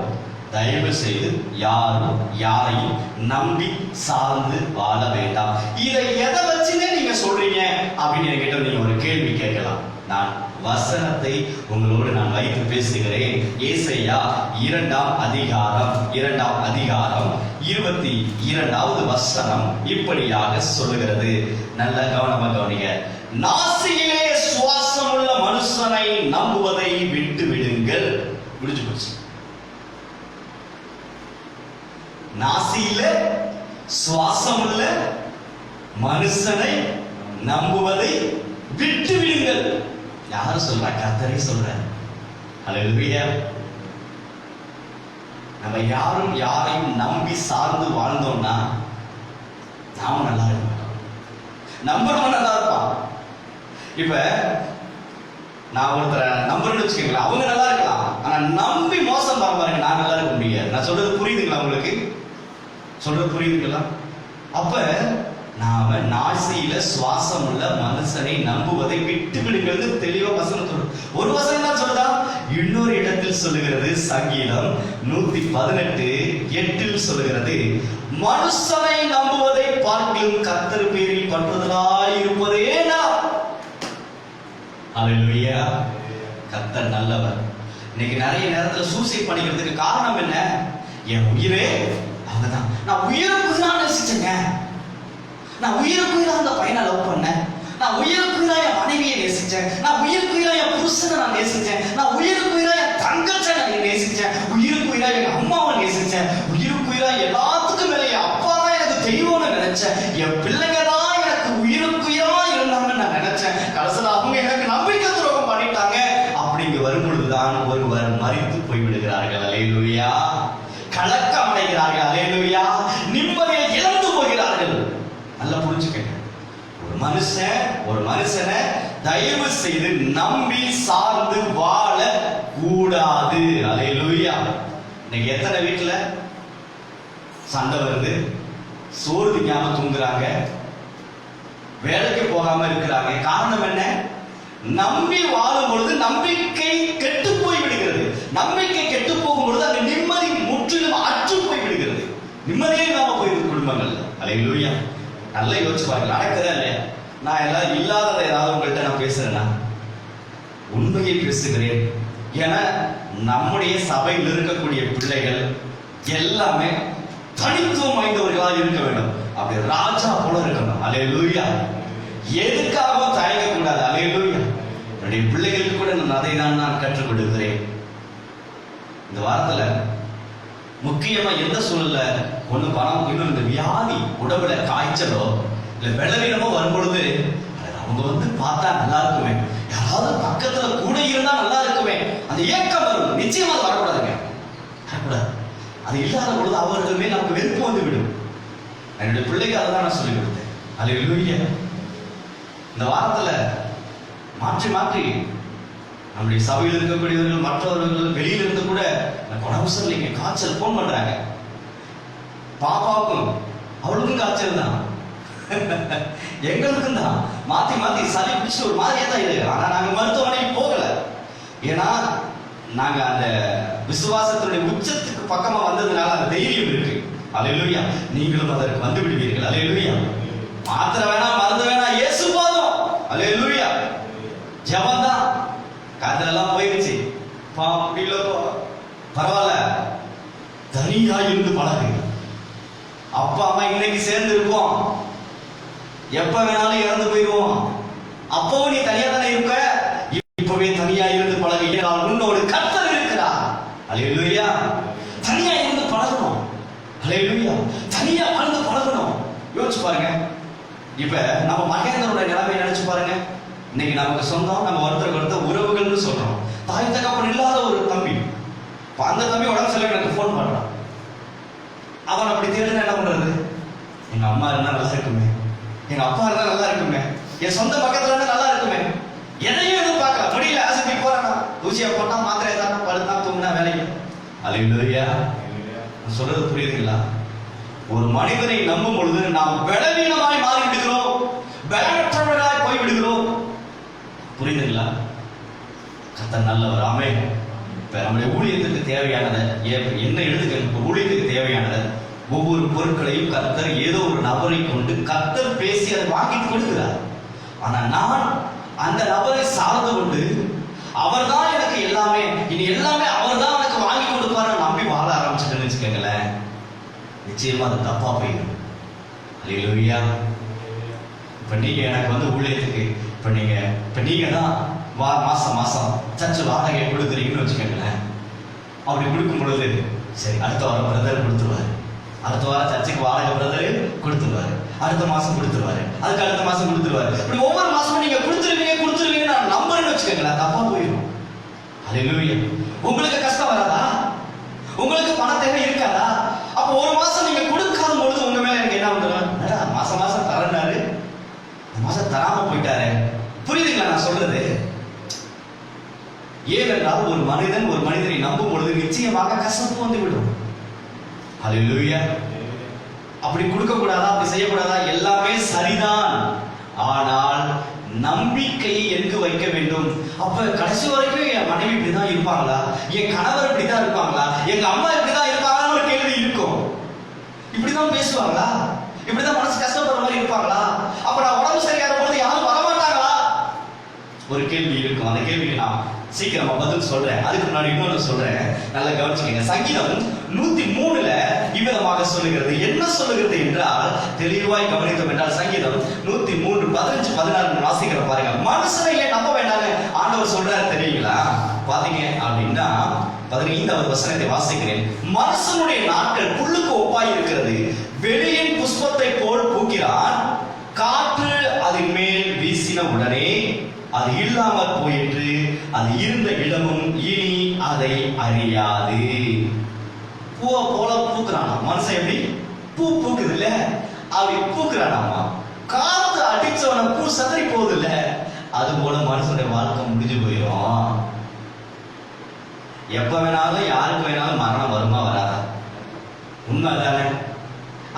தயவு செய்து யாரும் யாரையும் நம்பி சார்ந்து வாழ வேண்டாம். இதை எதை வச்சுன்னு நீங்க சொல்றீங்க அப்படின்னு என்கிட்ட நீங்க ஒரு கேள்வி கேட்கலாம். நான் வசனத்தை உங்களோடு நான் வைத்து பேசுகிறேன். ஏசாயா 2ஆம் அதிகாரம் 22வது வசனம் இப்படியாக சொல்லுகிறது. நல்ல கவனமா கவனிங்க. நாசியிலே சுவாசம் உள்ள மனுஷனை நம்புவதை விட்டு விடுங்கள். முடிஞ்சு போச்சு. நாசியில சுவாசம் உள்ள மனுஷனை நம்புவதை விட்டு விடுங்கள். யாரு சொல்ற? கர்த்தரே சொல்ற. அல்லேலூயா. நம்ம யாரும் யாரையும் நம்பி சார்ந்து வாழ்ந்தோம்னா நாம நல்லா இருப்போம், நம்புறவன் நல்லா இருப்பான். இப்ப நான் ஒருத்தரை நம்புறேன்னு வச்சுக்கீங்களா, அவங்க நல்லா இருக்கலாம், ஆனா நம்பி மோசம் பாருங்க நான் நல்லா இருக்க முடியாது. நான் சொல்றது புரியுதுங்களா உங்களுக்கு? சொல்றது புரியுதுங்களா? அப்ப நாம நாசியில சுவாசம் உள்ள மனுஷனை நம்புவதை விட்டு விடுங்கிறது தெளிவா வசனம் சொல்லுது. ஒரு வசனம் தான் சொல்லுதா? இன்னொரு இடத்தில் சொல்லுகிறது. சங்கீதம் 118:8 சொல்லுகிறது, மனுஷனை நம்புவதை பார்க்கிலும் கர்த்தர் பேரில் பற்றுதலாய் இருப்பதே நாம். அல்லேலூயா. கர்த்தர் நல்லவர். இன்னைக்கு நிறைய நேரத்துல சூசைட் பண்ணிக்கிறதுக்கு காரணம் என்ன? என் உயிரே அவங்கதான். நான் உயிருக்கு தான் நேசிச்சேங்க, நான் உயிருக்கு அந்த பையனை லவ் பண்ணேன், நான் உயிருக்கு என் மனைவியை நேசிச்சேன், நான் உயிருக்கு என் புருஷனை நான் நேசிச்சேன், நான் உயிருக்கு என் தங்கச்சை நான் நேசிச்சேன், உயிருக்கு எங்க அம்மாவை நேசிச்சேன், உயிருக்கு எல்லாத்துக்கும் மேலே என் அப்பா தான் எனக்கு தெய்வம்னு நினைச்சேன், என் பிள்ளைங்க தான் எனக்கு உயிருக்கு இருந்தாங்கன்னு நான் நினைச்சேன். கடைசியில் அவங்க எனக்கு நம்பிக்கை துரோகம் பண்ணிட்டாங்க. அப்படிங்க வரும் பொழுதுதான் ஒருவர் மரித்து போய்விடுகிறார்கள். அல்லேலூயா. கலக்கம் அடைகிறார்கள். அல்லேலூயா. நிம்மதியை இழந்து போகிறார்கள். நல்லா புரிஞ்சுக்கங்க. ஒரு மனுஷனை தயவு செய்து நம்பி சார்ந்து வாழ கூடாது. அல்லேலூயா. இன்னைக்கு எத்தனை வீட்டுல சண்டை வருது, சோறு திங்காம தூங்குறாங்க, வேலைக்கு போகாம இருக்கிறாங்க. காரணம் என்ன? நம்பி வாழும் பொழுது நம்பிக்கை கெட்டு போய் விடுகிறது. நம்பிக்கை கெட்டு போகும் பொழுது அந்த நிம்மதி முற்றிலும் அற்று போய் விடுகிறது. நிம்மதியே இல்லாம போயிருக்கு குடும்பங்கள். அல்லேலூயா. நல்லா யோசிச்சு பாருங்க. நடக்குதா இல்லையா? நான் எல்லாம் இல்லாததை ஏதாவது உங்கள்கிட்ட நான் பேசுறேன்னா உண்மையை பேசுகிறேன். ஏன்னா நம்முடைய சபையில் இருக்கக்கூடிய பிள்ளைகள் எல்லாமே தனித்துவம் வாய்ந்தவர்களாக இருக்க வேண்டும். அப்படி ராஜா போல இருக்கணும். அல்லேலூயா. எதுக்காகவும் தயங்க கூடாது. அல்லேலூயா. என்னுடைய பிள்ளைகளுக்கு கூட அதை நான் கற்றுக் கொடுக்கிறேன். இந்த வாரத்துல முக்கியமா எந்த சூழல்ல ஒண்ணு பணம், இன்னும் இந்த வியாதி, உடம்புல காய்ச்சலோ இல்ல வெள்ளவீனமோ வரும்பொழுது அவங்க வந்து பார்த்தா நல்லா இருக்குமே, யாராவது பக்கத்துல கூட இருந்தா நல்லா இருக்குமே, அந்த ஏக்கம் வரும். நிச்சயமா அது வரக்கூடாதுங்க, வரக்கூடாது. அது இல்லாத பொழுது அவர்கள் மேல் நமக்கு வெறுப்பு வந்து விடும். என்னுடைய பிள்ளைக்கு அதை தான் நான் சொல்லிக் கொடுத்தேன். அல்லேலூயா. இந்த வாரத்துல மாற்றி மாற்றி நம்முடைய சபையில் இருக்கக்கூடியவர்கள், மற்றவர்கள் வெளியில இருந்து கூட உடம்பு சரியில்லைங்க, காய்ச்சல் போன் பண்றாங்க. பாப்பாவுக்கும் அவளுக்கும் காய்ச்சல் தான், எங்களுக்கும் தான். மாத்தி மாத்தி சளி பிடிச்சு ஒரு மாதிரியா தான் இருக்கு. ஆனா நாங்க மருத்துவமனைக்கு போகல. ஏன்னா நாங்க அந்த விசுவாசத்தினுடைய உச்சத்துக்கு பக்கமா வந்ததுனால அந்த தைரியம் இருக்கு. அல்லேலூயா. நீங்களும் அதற்கு வந்து விடுவீர்கள். அல்லேலூயா. மாத்திரை வேணாம், மருந்து வேணாம், இயேசு போதும். அல்லேலூயா. ஜெபம் தான். காதலெல்லாம் போயிருச்சு, பரவாயில்ல, தனியா இருந்து பழகு. அப்பா அம்மா இன்னைக்கு சேர்ந்து இருப்போம், எப்ப வேணாலும் இறந்து போயிடுவோம். அப்பவும் நீ தனியா தானே இருக்க, இப்பவே தனியா இருந்து பழகு. உன்னோடு கர்த்தர் இருக்கிறார். அல்லேலூயா. தனியா இருந்து பழகணும். அல்லேலூயா. தனியா வாழ்ந்து பழகணும். யோசிச்சு பாருங்க, இப்ப நம்ம மகேந்திரனுடைய நிலைமை நினைச்சு பாருங்க. இன்னைக்கு நமக்கு சொந்தம், நம்ம ஒருத்தருக்கு ஒருத்தர் உறவுகள்னு சொல்றோம். தாய் தகப்பன் இல்லாத ஒரு தம்பி, அந்த தம்பி உடம்பு சரியில்லை எனக்கு போன் பண்றான். அவன் அப்படி தேடுனா என்ன பண்றது? எங்க அம்மா இருந்தா நல்லா இருக்குமே, எங்க அப்பா இருந்தா நல்லா இருக்குமே, என் சொந்த பக்கத்துல இருந்தா நல்லா இருக்குமே. எதையும் எதிர்பார்க்கல, முடியல, ஆசைக்கு போறானா, ஊசியா போட்டா, மாத்திரை தானா, படுத்தா, தூங்கினா வேலைக்கு. அல்லேலூயா. சொல்றது புரியுதுங்களா? ஒரு மனிதனை நம்பும் பொழுது நாம் பலவீனமாய் மாறி விடுகிறோம், பலவற்றவர்களாய் போய் விடுகிறோம். புரியுதுங்களா? கர்த்தர் நல்லவர். ஆமென். இப்ப நம்முடைய ஊழியத்துக்கு தேவையானதை என்ன எடுத்துக்க, ஊழியத்துக்கு தேவையானதை ஒவ்வொரு பொருட்களையும் கர்த்தர் ஏதோ ஒரு நபரை கொண்டு கர்த்தர் பேசி அதை வாங்கிட்டு கொடுக்கிறார். ஆனா நான் அந்த நபரை சார்ந்து கொண்டு அவர் தான் எனக்கு எல்லாமே, இனி எல்லாமே அவர் தான் எனக்கு வாங்கி கொடுப்பாரு நம்பி வாழ ஆரம்பிச்சுட்டேன்னு வச்சுக்கோங்களேன், நிச்சயமா அது தப்பா போயிடும். அல்லேலூயா. இப்ப நீங்க எனக்கு வந்து ஊழியத்துக்கு இப்ப நீங்க தான் மாசம் மாசம் சர்ச்சு வாடகை கொடுக்குறீங்கன்னு வச்சுக்கோங்களேன். அப்படி கொடுக்கும் பொழுது சரி, அடுத்த வாரம் பிரதர் கொடுத்துருவாரு, அடுத்த வாரம் சர்ச்சுக்கு வாடகை பிரதர் கொடுத்துருவாரு, அடுத்த மாசம் கொடுத்துருவாரு, அதுக்கு அடுத்த மாசம் கொடுத்துருவாரு. இப்படி ஒவ்வொரு மாசமும் நீங்க கொடுத்துருவீங்க நான் நம்புறேன்னு வச்சுக்கோங்களேன், தப்பா போயிடும். அல்லேலூயா. உங்களுக்கு கஷ்டம் வராதா? உங்களுக்கு பண தேவை இருக்காதா? அப்ப ஒரு மாசம் நீங்க கொடுக்காத பொழுது உங்க மேல எனக்கு என்ன வந்துடும்? மாசம் மாசம் தரனாரு, மாசம் தராம போயிட்டாரு. புரியுதுங்களா நான் சொல்றது? ஏனென்றால் ஒரு மனிதன் ஒரு மனிதனை நம்பும் பொழுது நிச்சயமாக கசப்பு வந்து விடும். அல்லேலூயா. அப்படி கொடுக்க கூடாதா, அப்படி செய்யக்கூடாதா? எல்லாமே சரிதான். ஆனால் நம்பிக்கையை எங்கு வைக்க வேண்டும்? அப்ப கடைசி வரைக்கும் என் மனைவி இப்படிதான் இருப்பாங்களா, என் கணவர் இப்படிதான் இருப்பாங்களா, எங்க அம்மா இப்படிதான் இருப்பாங்கன்னு ஒரு கேள்வி இருக்கும். இப்படிதான் பேசுவாங்களா, இப்படிதான் மனசு கஷ்டப்படுற மாதிரி இருப்பாங்களா, அப்ப நான் உடம்பு சரியாத பொழுது யாரும் வரமாட்டாங்களா, ஒரு கேள்வி இருக்கும். அந்த கேள்விக்கு நான் சீக்கிரமா பதில் சொல்றேன். அதுக்கு முன்னாடி இன்னொன்னு சொல்றேன், நல்லா கவனிச்சுக்கங்க. சங்கீதம் 103 இவ்விதமாக சொல்லுகிறது. என்ன சொல்லுகிறது என்றால், தெளிவாய் கவனித்தோம் என்றால் சங்கீதம் 103 15 16 வாசிக்கிற பாருங்க. மனுஷனை ஏன் நம்ப வேண்டாம் ஆண்டவர் சொல்றாரு தெரியுங்களா? பாத்தீங்க அப்படின்னா 15வது வசனத்தை வாசிக்கிறேன். மனுஷனுடைய நாட்கள் புல்லுக்கு ஒப்பாய் இருக்கிறது, வெளியின் புஷ்பத்தை போல் பூக்கிறான், காற்று அதன் மேல் வீசின உடனே அது இல்லாமல் போயிற்று, அது இருந்த இடமும் இனி அதை அறியாது. பூவை போல பூக்குறானா மனுஷன்? எப்படி பூ பூக்குது இல்ல, அப்படி பூக்குறானாமா. காத்து அடிச்சவன பூ சதறி போகுது இல்ல, அது போல மனுஷனுடைய வாழ்க்கை முடிஞ்சு போயிடும். எப்ப வேணாலும் யாருக்கு வேணாலும் மரணம் வருமா வராதா? உண்மை தானே?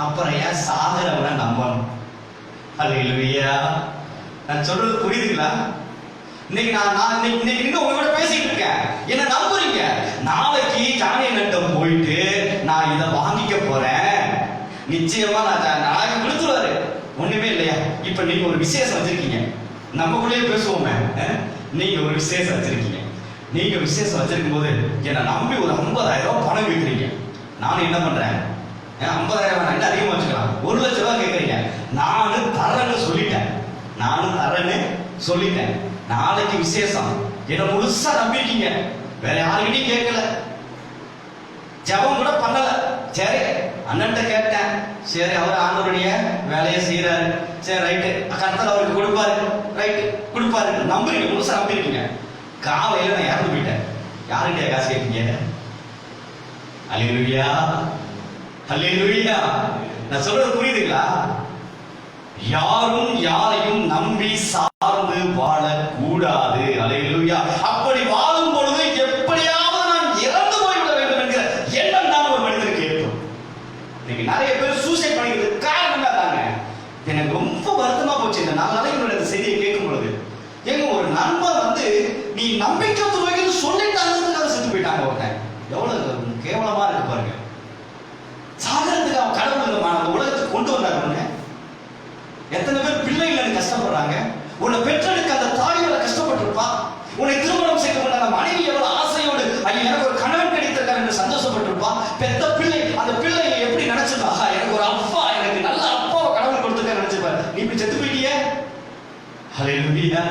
அப்புறம் ஏன் சாகிறவனை நம்பணும்? அல்லேலூயா. நான் சொல்றது புரியுதுங்களா? இன்னைக்கு நீங்க உங்களோட பேசிட்டு இருக்கேன், என்ன நம்புறீங்க? நாளைக்கு ஜானி நட்டம் போயிட்டு நான் இதை வாங்கிக்க போறேன், நிச்சயமா நான் நாளைக்கு கொடுத்துருவாரு, ஒண்ணுமே இல்லையா? இப்ப நீங்க ஒரு விசேஷம் வச்சிருக்கீங்க, நம்மக்குள்ளேயே பேசுவோமே, நீங்க ஒரு விசேஷம் வச்சிருக்கீங்க. நீங்க விசேஷம் வச்சிருக்கும் போது என்னை நம்பி ஒரு 50,000 பணம் வைக்கிறீங்க. நானும் என்ன பண்றேன், 50,000 வேணாம், அதிகமா வச்சுக்கலாம், 1 லட்சம் ரூபாய் கேட்கறீங்க. நானும் தரேன்னு சொல்லிட்டேன். நாளைக்கு விசேஷம், என்ன முழுசா நம்பிருக்கீங்க, வேற யாருக்கிட்டையும் கேட்கல, ஜபம் கூட பண்ணல. சரி, அண்ணன்ட்ட கேட்டேன். சரி, அவர் ஆண்டவருடைய வேலையை செய்யறாரு. சரி, ரைட்டு, கர்த்தர் அவருக்கு கொடுப்பாரு. ரைட்டு, கொடுப்பாரு. நம்புறீங்க, முழுசா நம்பிருக்கீங்க. காலையில நான் இறந்து போயிட்டேன். யாருக்கிட்ட காசு கேட்பீங்க? அல்லேலூயா, அல்லேலூயா. நான் சொல்றது புரியுதுங்களா? யாரும் யாரையும் நம்பி சார்ந்து வாழக்கூடாது. அல்லேலூயா. அப்படி வாழும் பொழுது எப்படியாவது நான் இறந்து போய்விட வேண்டும் என்கிற எண்ணம் தான் ஒரு மனிதனுக்கு ஏற்படும். இன்னைக்கு நிறைய பேர் சூசைட் பண்ணிக்கிறதுக்கு காரணம் தாங்க. எனக்கு ரொம்ப வருத்தமா போச்சு இந்த 4 நாளைக்கு இந்த செய்தியை கேட்கும் பொழுது. எங்க ஒரு நண்பர் வந்து நீ நம்பிக்கை துறைக்கு சொல்லிட்டாங்க செத்து போயிட்டாங்க. ஒருத்தன் எவ்வளவு கேவலமா இருக்கு பாருங்க. சாகரத்துக்கு அவன் கடவுள் அந்த உலகத்துக்கு கொண்டு வந்தாங்க. எத்தனை பேர் பிள்ளைகள் கஷ்டப்படுறாங்க. உன்னை பெற்றெடுக்க அந்த தாயோட கஷ்டப்பட்டிருப்பா. உன்னை திருமணம் செய்து கொண்ட அந்த மனைவி எவ்வளவு ஆசையோடு ஐயா எனக்கு ஒரு கணவன் கிடைத்திருக்கார் என்று சந்தோஷப்பட்டிருப்பா. பெத்த பிள்ளை அந்த பிள்ளையை எப்படி நினைச்சிருப்பா? எனக்கு ஒரு அப்பா, எனக்கு நல்ல அப்பாவை கடவுள் கொடுத்துருக்க நினைச்சிருப்பார். நீ இப்படி செத்து போயிட்டியே. ஹல்லேலூயா.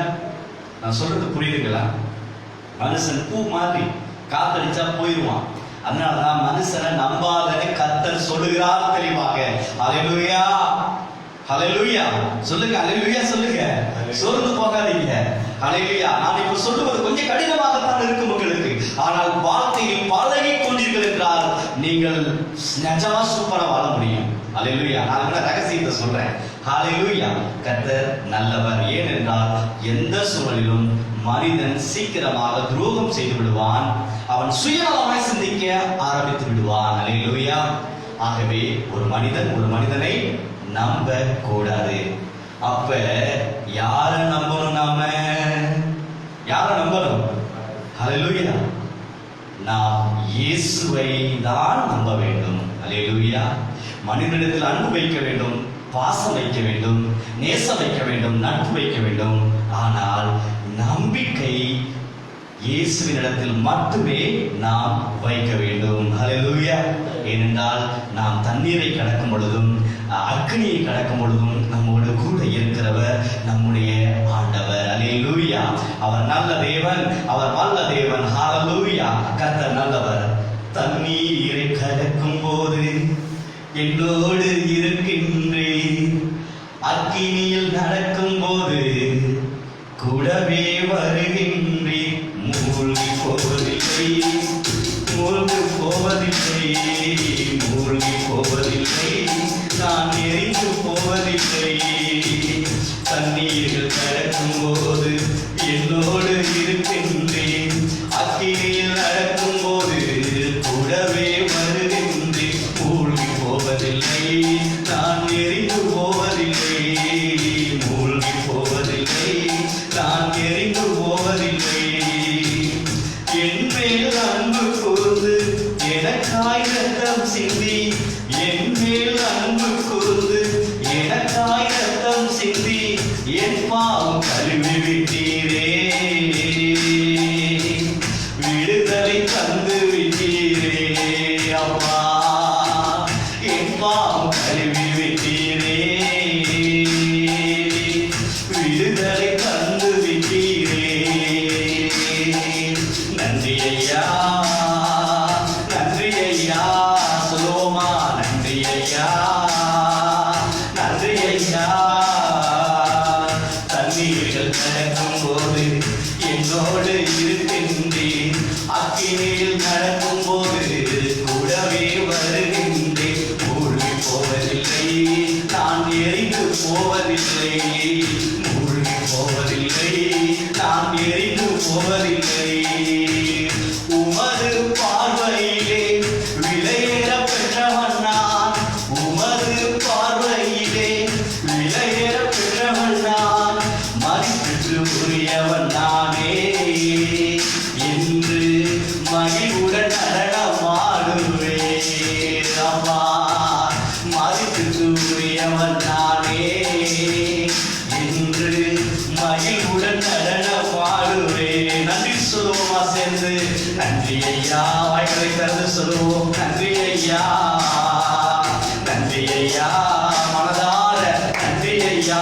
நான் சொல்றது புரியுதுங்களா? மனுஷன் பூ மாதிரி காத்தடிச்சா போயிடுவான். அதனாலதான் மனுஷனை நம்பாதன்னு கர்த்தர் சொல்லுகிறார் தெளிவாக. ஹல்லேலூயா, ஹல்லேலூயா சொல்லுங்க, ஹல்லேலூயா சொல்லுங்க, சோர்ந்து போகாதீங்க. ஹல்லேலூயா. நான் இப்ப சொல்லுவது கொஞ்சம் கடினமாகத்தான் இருக்கும் மக்களுக்கு. ஆனால் வார்த்தையில் பழகி கொண்டீர்கள் என்றால் நீங்கள் நிஜமா சூப்பரா வாழ முடியும். ஹல்லேலூயா. நான் கூட ரகசியத்தை சொல்றேன். ஹல்லேலூயா. கர்த்தர் நல்லவர். ஏனென்றால் எந்த சூழலிலும் மனிதன் சீக்கிரமாக துரோகம் செய்து விடுவான். அவன் சுயநலமாய் சிந்திக்க ஆரம்பித்து விடுவான். ஹல்லேலூயா. ஆகவே ஒரு மனிதன் ஒரு மனிதனை நம்ப கூடாது. அப்ப யார நம்பணும்? நாம யார நம்பணும்? ஹல்லேலூயா. நாம் இயேசுவை தான் நம்ப வேண்டும். ஹல்லேலூயா. மனிதனிடத்தில் அன்பு வைக்க வேண்டும், பாசம் வைக்க வேண்டும், நேசம் வைக்க வேண்டும், நட்பு வைக்க வேண்டும். ஆனால் நம்பிக்கை இயேசுவினிடத்தில் மட்டுமே நாம் வைக்க வேண்டும். ஹல்லேலூயா. ஏனென்றால் நாம் தண்ணீரை கடக்கும் பொழுதும் அக்னியை கடக்கும் பொழுதும் நம்மோடு கூட இருக்கிறவர் நம்முடைய ஆண்டவர். ஹல்லேலூயா. அவர் நல்ல தேவன், அவர் வல்ல தேவன். ஹல்லேலூயா. கர்த்தர் நல்லவர். தண்ணீரை கடக்கும் போது என்னோடு இருக்கின்றேன், அக்கினியில் நடக்கும் போது கூடவே வருகின்றேன். மூழ்கி போவதில்லை, மூழ்கி போவதில்லை, மூழ்கி போவதில்லை, நான் எரிந்து போவதில்லை. தண்ணீர்கள் கடக்கும் போது என்னோடு இருக்கின்றேன், அக்கினியில் நடக்கும் போது கூடவே வருகின்றேன். மூழ்கி போவதில்லை, நான் எரிந்து போவதில்லை, மூழ்கி போவதில்லை, நான் எரிந்து போவதில்லை. என் மேல் அன்பு கூர்ந்து எனக்காய் ரத்தம் சிந்தி, என் மேல் அன்பு கூர்ந்து எனக்காய் ரத்தம் சிந்தி, என் பாவம் கழுவி விட்டீரே, விடுதலை தந்து விட்டீரே. அப்பா, என் பாவம் கழுவி விட்டீரே, விடுதலை தந்து விட்டீரே. நன்றி ஐயா, நன்றி ஐயா. சொல்லுவோமா? நன்றி ஐயா, நன்றி ஐயா. தண்ணீர்கள் கடக்கும் போது என்னோடு இருக்கின்றேன், அக்கினியில் நடக்கும் போது கூடவே வருகின்றேன். மூழ்கி போவதில்லை, நான் எரிந்து போவதில்லை, மூழ்கி போவதில்லை, நான் எரிந்து போவதில்லை. உமது பார்வையிலே விலையேற பெற்றவன் நான், உமது பார்வையிலே விலையேற பெற்றவன் நான், மதிப்பிற்கு உரியவன் நானே என்று மகிழ்வுடன் நடனமாடுவேன். அம்மா, மதிப்பிற்கு உரியவன் நானே என்று மகிழ்வுடன் நடனமாடுவேன். நன்றி சொல்லுவோமா சேர்ந்து? நன்றி ஐயா. வாய்களை திறந்து சொல்லுவோம். நன்றி ஐயா, நன்றி ஐயா. மனதார நன்றி ஐயா.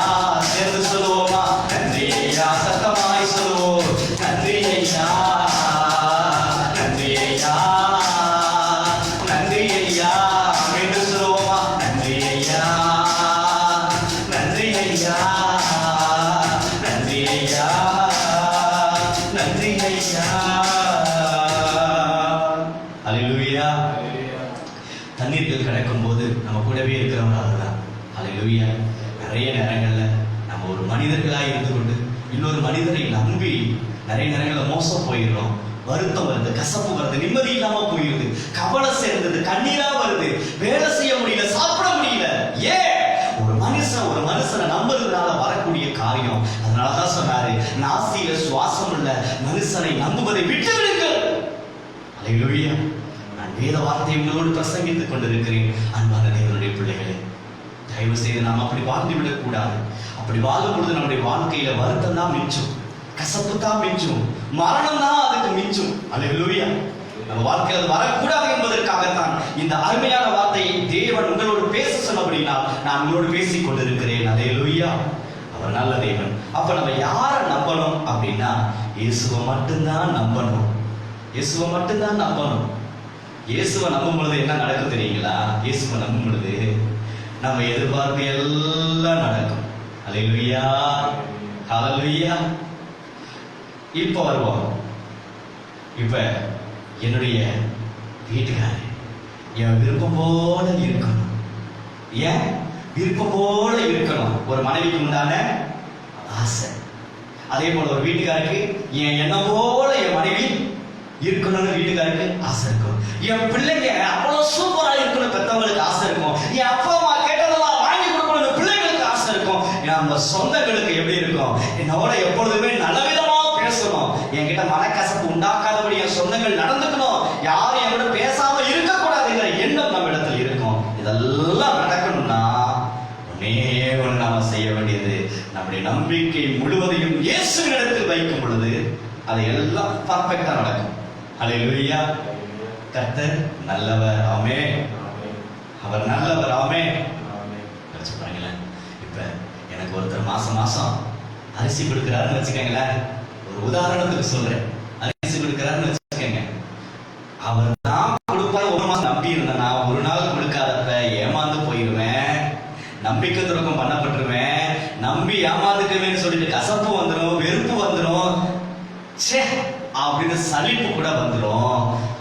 சேர்ந்து சொல்லுவோமா? நன்றி ஐயா. சத்தமாய் சொல்லுவோம். நன்றி ஐயா, நன்றி ஐயா, நன்றி ஐயா. மீண்டும் சொல்லுவோம். தண்ணீர்கள் கிடக்கும் போது நம்ம கூடவே இருக்கிறவங்க அதுதான். அல்லேலூயா. நிறைய நேரங்கள்ல நம்ம ஒரு மனிதர்களா இருந்து கொண்டு இன்னொரு மனிதரை நம்பி நிறைய நேரங்களில் மோசம் போயிடுறோம். வருத்தம் வருது, கசப்பு வருது, நிம்மதி இல்லாம போயிருது, கவலை சேர்ந்தது, கண்ணீரா வருது, வேலை செய்ய முடியல, சாப்பிட முடியல. ஏன்? ஒரு மனுஷனை நம்புறதுனால வரக்கூடிய காரியம். அதனாலதான் சொன்னாரு, நாசியில சுவாசம் உள்ள மனுஷனை நம்புவதை விட்டு விடுங்கள். அல்லேலூயா. நான் வேத வார்த்தை உங்களோடு பிரசங்கித்துக் கொண்டிருக்கிறேன். அன்பான தேவனுடைய பிள்ளைகளே, தயவு செய்து நாம் அப்படி வாழ்ந்து விடக்கூடாது. அப்படி வாழும் பொழுது நம்முடைய வாழ்க்கையில வருத்தம் தான் மிஞ்சும், கசப்பு தான் மிஞ்சும், மரணம் தான் அதுக்கு மிஞ்சும். அல்லேலூயா. நம்ம வாழ்க்கையில் அது வரக்கூடாது என்பதற்காகத்தான் இந்த அருமையான வார்த்தையை தேவன் உங்களோடு பேச சொன்னபடினா நான் உங்களோடு பேசிக் கொண்டிருக்கிறேன். அல்லேலூயா. அவர் நல்ல தேவன். அப்ப நம்ம யாரை நம்பணும் அப்படின்னா, இயேசுவை மட்டும்தான் நம்பணும். இயேசுவை மட்டும்தான் நம்பணும். இயேசுவை நம்பும் பொழுது என்ன நடக்கும் தெரியுங்களா? இயேசுவை நம்பும் பொழுது நம்ம எதிர்பார்ப்பு எல்லாம் நடக்கும். அல்லேலூயா. ஹல்லேலூயா. இப்ப வருவோம். இப்ப என்னுடைய வீட்டுக்காரர் என் விருப்பம் போல இருக்கணும். ஏன் விருப்பம் போல இருக்கணும்? ஒரு மனைவிக்கு உண்டான ஆசை. அதே போல ஒரு வீட்டுக்காருக்கு என் எண்ணம் போல என் மனைவி இருக்கணும்னு வீட்டுக்காருக்கு ஆசை இருக்கும். என் பிள்ளைங்க அவ்வளவு சூப்பரா இருக்கணும் பெற்றவங்களுக்கு ஆசை இருக்கும். என் அப்பா அம்மா கேட்டதெல்லாம் வாங்கி கொடுக்கணும் பிள்ளைங்களுக்கு ஆசை இருக்கும். நம்ம சொந்தங்களுக்கு எப்படி இருக்கும்? என்னோட எப்பொழுதுமே நல்லவிதமா பேசணும், என்கிட்ட மனக்கசப்பு உண்டாக்காதபடி என் சொந்தங்கள் நடந்துக்கணும், யாரும் என் கூட பேசாம இருக்கக்கூடாதுங்கிற எண்ணம் நம்ம இடத்துல இருக்கும். இதெல்லாம் நடக்கணும்னா ஒன்னே ஒன்று நாம செய்ய வேண்டியது, நம்முடைய நம்பிக்கை முழுவதையும் இயேசுவின் இடத்தில் வைக்கும் பொழுது அது எல்லாம் பர்ஃபெக்டா நடக்கும். அல்லேலூயா. கர்த்தர் நல்லவர். ஆமென். அவர் நல்லவர். ஆமென். யோசிச்சு பாருங்களேன். இப்ப எனக்கு ஒருத்தர் மாசம் அரிசி கொடுக்கிறாருன்னு வச்சுக்கோங்களேன். ஒரு உதாரணத்துக்கு சொல்றேன். அரிசி கொடுக்கிறாருன்னு வச்சுக்கோங்க. அவர் தான் கொடுப்பாரு ஒரு மாசம் நம்பி இருந்தேன்னா, ஒரு நாள் கொடுக்காதப்ப ஏமாந்து போயிடுவேன், நம்பிக்கை துரோகம் பண்ணப்பட்டுருவேன், நம்பி ஏமாந்துட்டுவேன்னு சொல்லிட்டு கசப்பு வந்துடும், வெறுப்பு வந்துடும், அப்படின்னு சலிப்பு கூட வந்துடும்.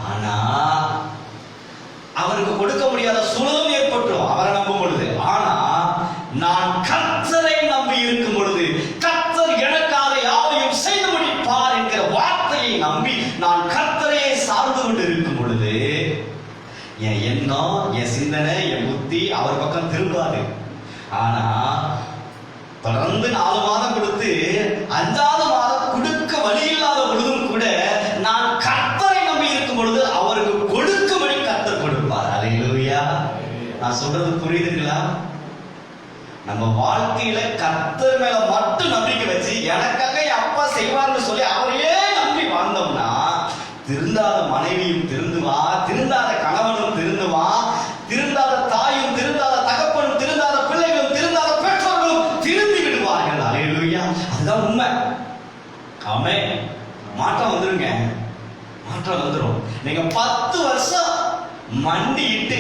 ஆனா அவருக்கு கொடுக்க முடியாத சூழலும் ஏற்பட்டுரும் அவரை நம்பும் பொழுது. ஆனா நான் கர்த்தரை நம்பி இருக்கும் பொழுது கர்த்தர் எனக்காக யாவையும் செய்து முடிப்பார் என்கிற வார்த்தையை நம்பி நான் கர்த்தரையே சார்ந்து கொண்டு இருக்கும் பொழுது என் எண்ணம், என் சிந்தனை, என் புத்தி அவர் பக்கம் திரும்பாது. ஆனா தொடர்ந்து 4 மாதம் கொடுத்து 5வது மாதம் கொடுக்க வழி இல்லாத பொழுதும் கூட நான் கர்த்தரை நம்பி இருக்கும் பொழுது அவருக்கு கொடுக்கும்படி கர்த்தர் கொடுப்பார். அல்லேலூயா. நான் சொல்றது புரியுதுங்களா? நம்ம வாழ்க்கையில கர்த்தர் மேல மட்டும் நம்பிக்கை வச்சு எனக்காக என் அப்பா செய்வார்னு சொல்லி அவரையே நம்பி வாழ்ந்தோம்னா திருந்தாத மனைவியும் திருந்துவா, திருந்தாத கணவனும் திருந்துவா, திருந்தாத தாயும் திருந்தாத தகப்பனும் திருந்தாத பிள்ளைகளும் திருந்தாத பெற்றோர்களும் திருந்தி விடுவார்கள். அல்லேலூயா. அதுதான் உண்மை. ஆமென். மாற்றம் வந்துருங்க, மாற்றம் வந்துரும். நீங்க 10 வருஷம் மண்டிட்டு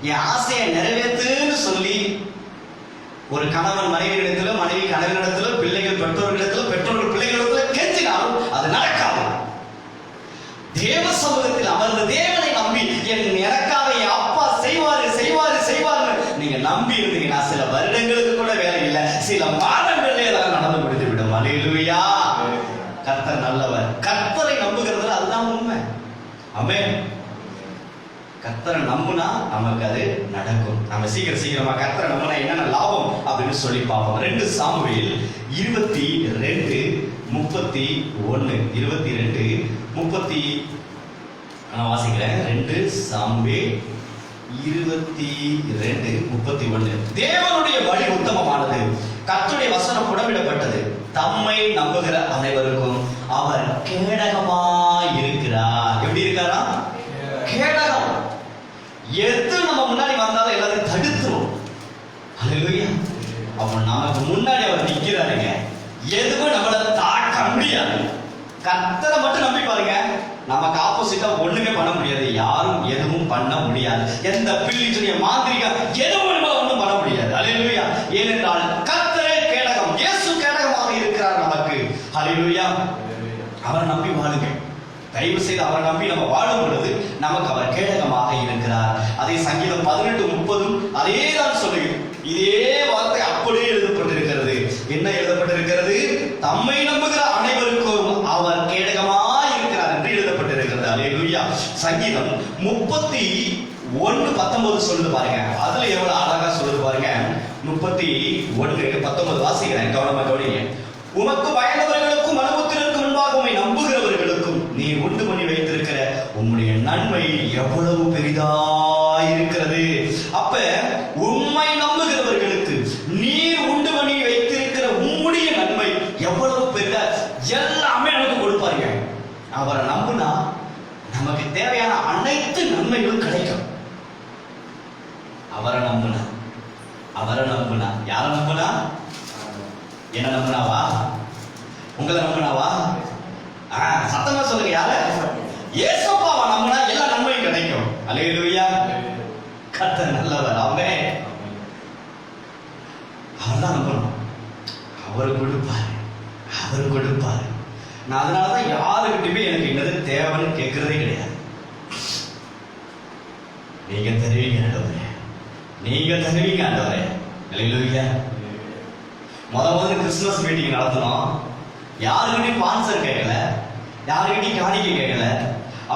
என் ஆசையை நிறைவேற்றுன்னு சொல்லி ஒரு கணவன் மனைவியிடத்துல, மனைவி கணவனிடத்துல, பிள்ளைகள் பெற்றோர்களிடத்துல, பெற்றோர்கள் பிள்ளைகளிடத்துல கெஞ்சினாலும் அது நடக்காது. தேவ சமூகத்தில் அமர்ந்த தேவனை நம்பி எனக்காக என் அப்பா செய்வாரு செய்வாரு செய்வாரு நீங்க நம்பி இருந்தீங்கன்னா சில வருடங்களுக்கு கூட வேலை இல்லை, சில மாதங்களிலே எல்லாம் நடந்து முடித்து விடும். அல்லேலூயா. கர்த்தர் நல்லவர். கர்த்தரை நம்புகிறதுல அதுதான் உண்மை. ஆமென். கர்த்தரை நம்புனா நமக்கு அது நடக்கும். நம்ம சீக்கிரமா கர்த்தரை நம்பினா என்னென்ன லாபம் அப்படின்னு சொல்லி பார்ப்போம். 2 சாமுவேல் 22:31 22:30 நான் வாசிக்கிறேன். 2 சாமுவேல் 22:31 தேவனுடைய வழி உத்தமமானது, கர்த்தருடைய வசனம் புடமிடப்பட்டது, தம்மை நம்புகிற அனைவருக்கும் அவர் கேடகமாய் இருக்கிறார். எப்படி இருக்காரா? கேடகம். எது நம்ம முன்னாடி வந்தாலும் எல்லாத்தையும் தடுத்துரும். அல்லேலூயா. அப்ப நமக்கு முன்னாடி அவர் நிக்கிறாருங்க, எதுவும் நம்மள தாக்க முடியாது. கர்த்தரை மட்டும் நம்பி பாருங்க, நமக்கு ஆப்போசிட்டா ஒண்ணுமே பண்ண முடியாது, யாரும் எதுவும் பண்ண முடியாது. எந்த பில்லிச்சுடைய மாந்திரிகா எதுவும் ஒண்ணும் பண்ண முடியாது. அல்லேலூயா. ஏனென்றால் கர்த்தரே கேடகம், இயேசு கேடகமாக இருக்கிறார் நமக்கு. அல்லேலூயா. அவரை நம்பி வாழுங்க. தயவு செய்து அவரை நம்பி நம்ம வாழும் பொழுது நமக்கு அவர் கேடகமாக இருக்கிறார். அதே சங்கீதம் 18:30 அதே தான் சொல்லுகிறது. இதே வார்த்தை அப்படியே எழுதப்பட்டிருக்கிறது. என்ன எழுதப்பட்டிருக்கிறது? தம்மை நம்புகிற அனைவருக்கும் அவர் கேடகமாய் இருக்கிறார் என்று எழுதப்பட்டிருக்கிறது. அல்லேலூயா. சங்கீதம் 31:19 சொல்லுது பாருங்க. அதுல எவ்வளவு அழகா சொல்லுது பாருங்க. 31:19 வாசிக்கிறேன், கவனமா கவனிங்க. உமக்கு பயந்தவர்களுக்கும் மனபுத்திரருக்கு முன்பாக உம்மை நம்புகிறவர்களுக்கும் நீ உண்டு பண்ணி வைத்திருக்கிற உம்முடைய நன்மை எவ்வளவு பெரிதாயிருக்கிறது. அப்ப உம்மை நம்புகிறவர்களுக்கு நீர் உண்டு பண்ணி வைத்திருக்கிற உம்முடைய நன்மை எவ்வளவு பெரிதா, எல்லாமே நமக்கு கொடுப்பாருங்க. அவரை நம்புனா நமக்கு தேவையான அனைத்து நன்மைகளும் கிடைக்கும். அவரை நம்புனா யாரை நம்புனா? என்ன நம்பினாவா? உங்களை நம்பினாவா? சத்தமா சொல்லுங்க. யார? இயேசுவாவை நம்பினா எல்லா நன்மையும் கிடைக்கும். அல்லேலூயா. கர்த்தர் நல்லவர். ஆமென். அவர்தான் நம்பணும். அவர் கொடுப்பாரு. நான் அதனாலதான் யாருக்கிட்டுமே எனக்கு என்னது தேவைன்னு கேட்கறதே கிடையாது. நீங்க தருவீங்க ஆண்டவரே. அல்லேலூயா. முதல்ல கிறிஸ்துமஸ் மீட்டிங் நடத்தணும். யாருக்கிட்டையும் ஸ்பான்சர் கேட்கல, யாருக்கிட்டையும் காணிக்கை கேட்கல.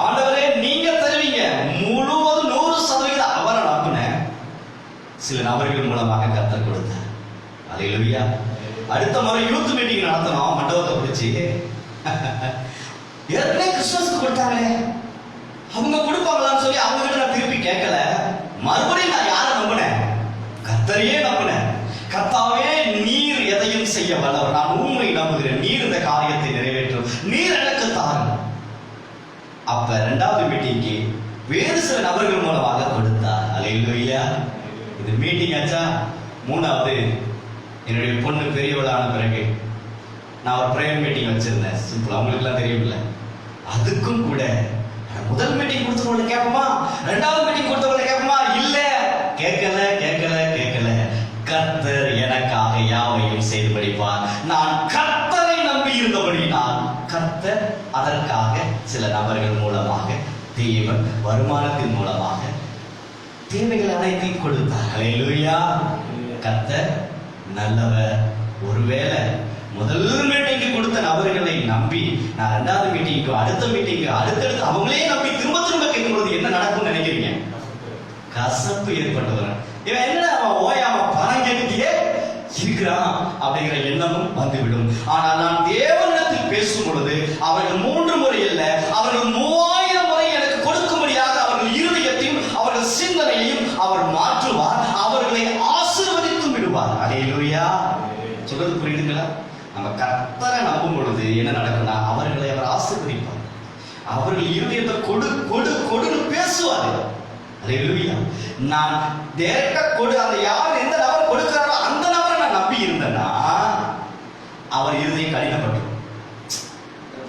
ஆண்டவரே நீங்க தருவீங்க. முழுவதும் 100% அவரை நம்பினேன். சில நபர்கள் மூலமாக கர்த்தர் கொடுத்தார். அல்லேலூயா. அடுத்த முறை யூத் மீட்டிங் நடத்தணும். மண்டபத்தை பிடிச்சி ஏற்கனவே கிறிஸ்துமஸ்க்கு கொடுத்தாங்களே, அவங்க கொடுப்பாங்களான்னு சொல்லி அவங்க கிட்ட நான் திருப்பி கேட்கல. மறுபடியும் நான் யாரை நம்பினேன்? கர்த்தரையே நம்பினேன். கர்த்தாவே நீர் எதையும் செய்ய வல்லவர், நான் உண்மை நம்புகிறேன். நீர் இந்த காரியத்தை நிறைவேற்றும், நீர் எனக்கு தாரும். அப்ப 2வது மீட்டிங்கு வேறு சில நபர்கள் மூலமாக கொடுத்தார். அல்லேலூயா. இது மீட்டிங் ஆச்சா? 3வது என்னுடைய பொண்ணு பெரியவளான பிறகு நான் ஒரு பிரேயர் மீட்டிங் வச்சிருந்தேன். சிம்பிள், அவங்களுக்கு எல்லாம் தெரியும்ல. அதுக்கும் கூட முதல் மீட்டிங் கொடுத்தவங்களை கேட்போமா, 2வது மீட்டிங் கொடுத்தவங்களை கேட்போமா? இல்ல, கேட்கல. கர்த்தர் எனக்காக யாவையும் செய்து படிப்பார். நான் கர்த்தரை நம்பி இருந்தபடியினால் கர்த்தர் அதற்காக சில நபர்கள் மூலமாக, தேவன் வருமானத்தின் மூலமாக தேவைகள் அனைத்தையும் கொடுத்தார். அல்லேலூயா. கர்த்தர் நல்லவர். ஒருவேளை முதல் மீட்டிங்கு கொடுத்த நபர்களை நம்பி நான் 2வது மீட்டிங்கு, அடுத்த மீட்டிங்கு, அடுத்தடுத்து அவங்களே நம்பி திரும்ப கேட்கும்போது என்ன நடக்கும்னு நினைக்கிறீங்க? கசப்பு ஏற்பட்டு வரும். இவன் என்ன அவன் ஓயாம பணம் கேட்டுட்டே இருக்கிறான் அப்படிங்கிற எண்ணமும் வந்துவிடும். ஆனால் நான் தேவனிடத்தில் பேசும் பொழுது அவர்கள் 3 முறை அல்ல, அவர்கள் 3000 முறை எனக்கு கொடுக்கும்படியாக அவர்கள் இருதயத்தையும் அவர்கள் சிந்தனையையும் அவர் மாற்றுவார். அவர்களை ஆசீர்வதித்து விடுவார். அல்லேலூயா. சொல்றது புரியுதுங்களா? நம்ம கர்த்தரை நம்பும் பொழுது என்ன நடக்கும்னா அவர்களை அவர் ஆசீர்வதிப்பார். அவர்கள் இருதயத்தை கொடுன்னு பேசுவார். அல்லேலூயா. நான் டைரக்டா அந்த யார் எந்த நபர் கொடுக்கிறாரோ அந்த நபரை நான் நம்பி இருந்தேன்னா அவர் இருதயம் கடினப்பட்டு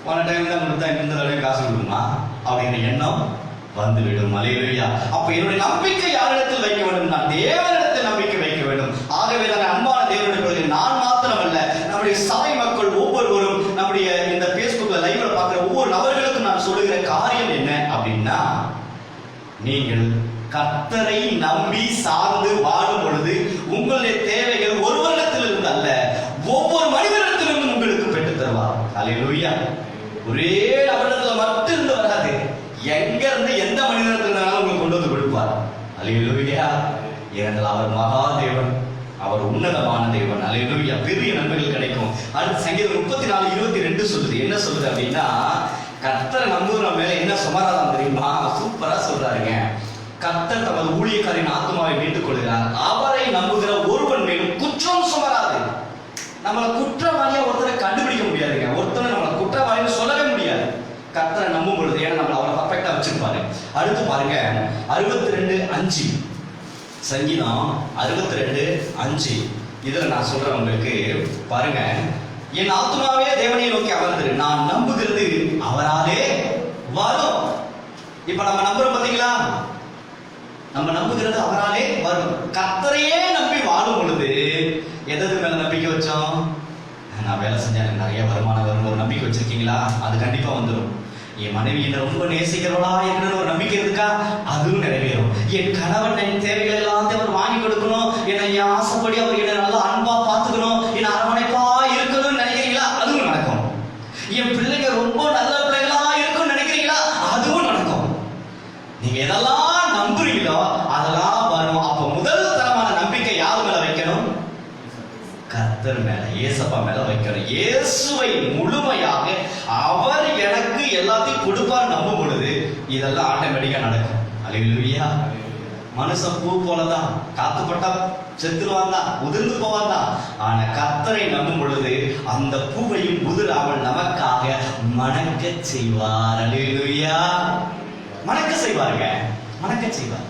போன டைம் தான் கொடுத்தா இந்த தடவை காசு கொடுக்குமா அப்படிங்கிற எண்ணம் வந்துவிடும். அல்லேலூயா. அப்ப என்னுடைய நம்பிக்கை யாரிடத்தில் வைக்க வேண்டும்? நான் தேவனிடத்தில் நம்பிக்கை வைக்க வேண்டும். ஆகவே நான் அன்பான தேவனுடைய நான் மாத்திரமல்ல, நம்முடைய சபை மக்கள் ஒவ்வொருவரும், நம்முடைய இந்த பேஸ்புக்ல லைவ்ல பார்க்கிற ஒவ்வொரு நபர்களுக்கும் நான் சொல்லுகிற காரியம் என்ன அப்படின்னா, நீங்கள் கர்த்தரை நம்பி சார்ந்து வாழும் பொழுது உங்களுடைய தேவைகள் ஒருவரிடத்திலிருந்து அல்ல, ஒவ்வொரு மனிதனிடத்திலிருந்து உங்களுக்கு பெற்றுத் தருவார். அல்லேலூயா. ஒரே நபரிடத்துல மட்டும் இருந்து வராது, எங்க இருந்து எந்த மனிதனிடத்திலிருந்தாலும் உங்களுக்கு கொண்டு வந்து கொடுப்பார். அல்லேலூயா. ஏனென்றால் அவர் மகாதேவன், அவர் உன்னதமான தேவன். அல்லேலூயா. பெரிய நன்மைகள் கிடைக்கும். அடுத்து சங்கீதம் 34:22 சொல்லுது. என்ன சொல்லுது அப்படின்னா, கர்த்தரை நம்புகிற மேல என்ன சுமராதான் தெரியுமா? சூப்பரா சொல்றாருங்க. கர்த்தர் தமது ஊழியக்காரின் ஆத்மாவை மீட்டுக் கொள்கிறார், அவரை நம்புகிற ஒருவன் மேலும் குற்றம் சுமராது. நம்மளை குற்றவாளியா ஒருத்தரை கண்டுபிடிக்க முடியாதுங்க. ஒருத்தரை நம்மளை குற்றவாளின்னு சொல்லவே முடியாது கர்த்தரை நம்பும் பொழுது. ஏன்னா நம்மளை அவரை பர்ஃபெக்டா வச்சிருப்பாரு. அடுத்து பாருங்க 62:5 சங்கீதம் 62:5. இதுல நான் சொல்றேன் உங்களுக்கு பாருங்க. என் ஆத்மாவே தேவனை நோக்கி அமர்ந்திரு, நான் நம்புகிறது அவராலே வரும். இப்ப நம்ம நம்புறோம் பாத்தீங்களா? நம்ம நம்புகிறது அவராலே வரும். கர்த்தரையே நம்பி வாழும் பொழுது எதற்கு மேல நம்பிக்கை வச்சோம்? நான் வேலை செஞ்சா எனக்கு நிறைய வருமானம் வரும் ஒரு நம்பிக்கை வச்சிருக்கீங்களா? அது கண்டிப்பா வந்துடும். என் மனைவி என்ன ரொம்ப நேசிக்கிறவளா என்று ஒரு நம்பிக்கை இருக்கா, அதுவும் நிறைவேறும். என் கணவன் என் தேவைகள் எல்லாத்தையும் அவர் வாங்கி கொடுக்கணும், என்னை என் ஆசைப்படி அவர் என்ன நல்லா அன்பா பார்த்துக்கணும், என்ன அரவணைப்பா இருக்கணும்னு நினைக்கிறீங்களா, அதுவும் நடக்கும். என் பிள்ளைங்க ரொம்ப நல்ல பிள்ளைகளா இருக்கும்னு நினைக்கிறீங்களா, அதுவும் நடக்கும். நீங்க எதெல்லாம் நம்புறீங்களோ அதெல்லாம் வரும். அப்ப முதல் தரமான நம்பிக்கை யார் மேல வைக்கணும்? கர்த்தர் மேல, இயேசப்பா மேல வைக்கணும். இயேசுவை முழுமையாக அவர் எனக்கு எல்லாத்தையும் கொடுப்பார் நம்பும் பொழுது இதெல்லாம் ஆட்டோமேட்டிக்கா நடக்கும். அல்லேலூயா. மனுஷன் பூ போலதான், காத்துப்பட்டா செத்துருவான் தான், உதிர்ந்து போவான் தான். ஆனா கர்த்தரை நம்பும் பொழுது அந்த பூவையும் உதிராமல் நமக்காக மணக்க செய்வார். அல்லேலூயா. மணக்க செய்வாருங்க, மணக்க செய்வார்.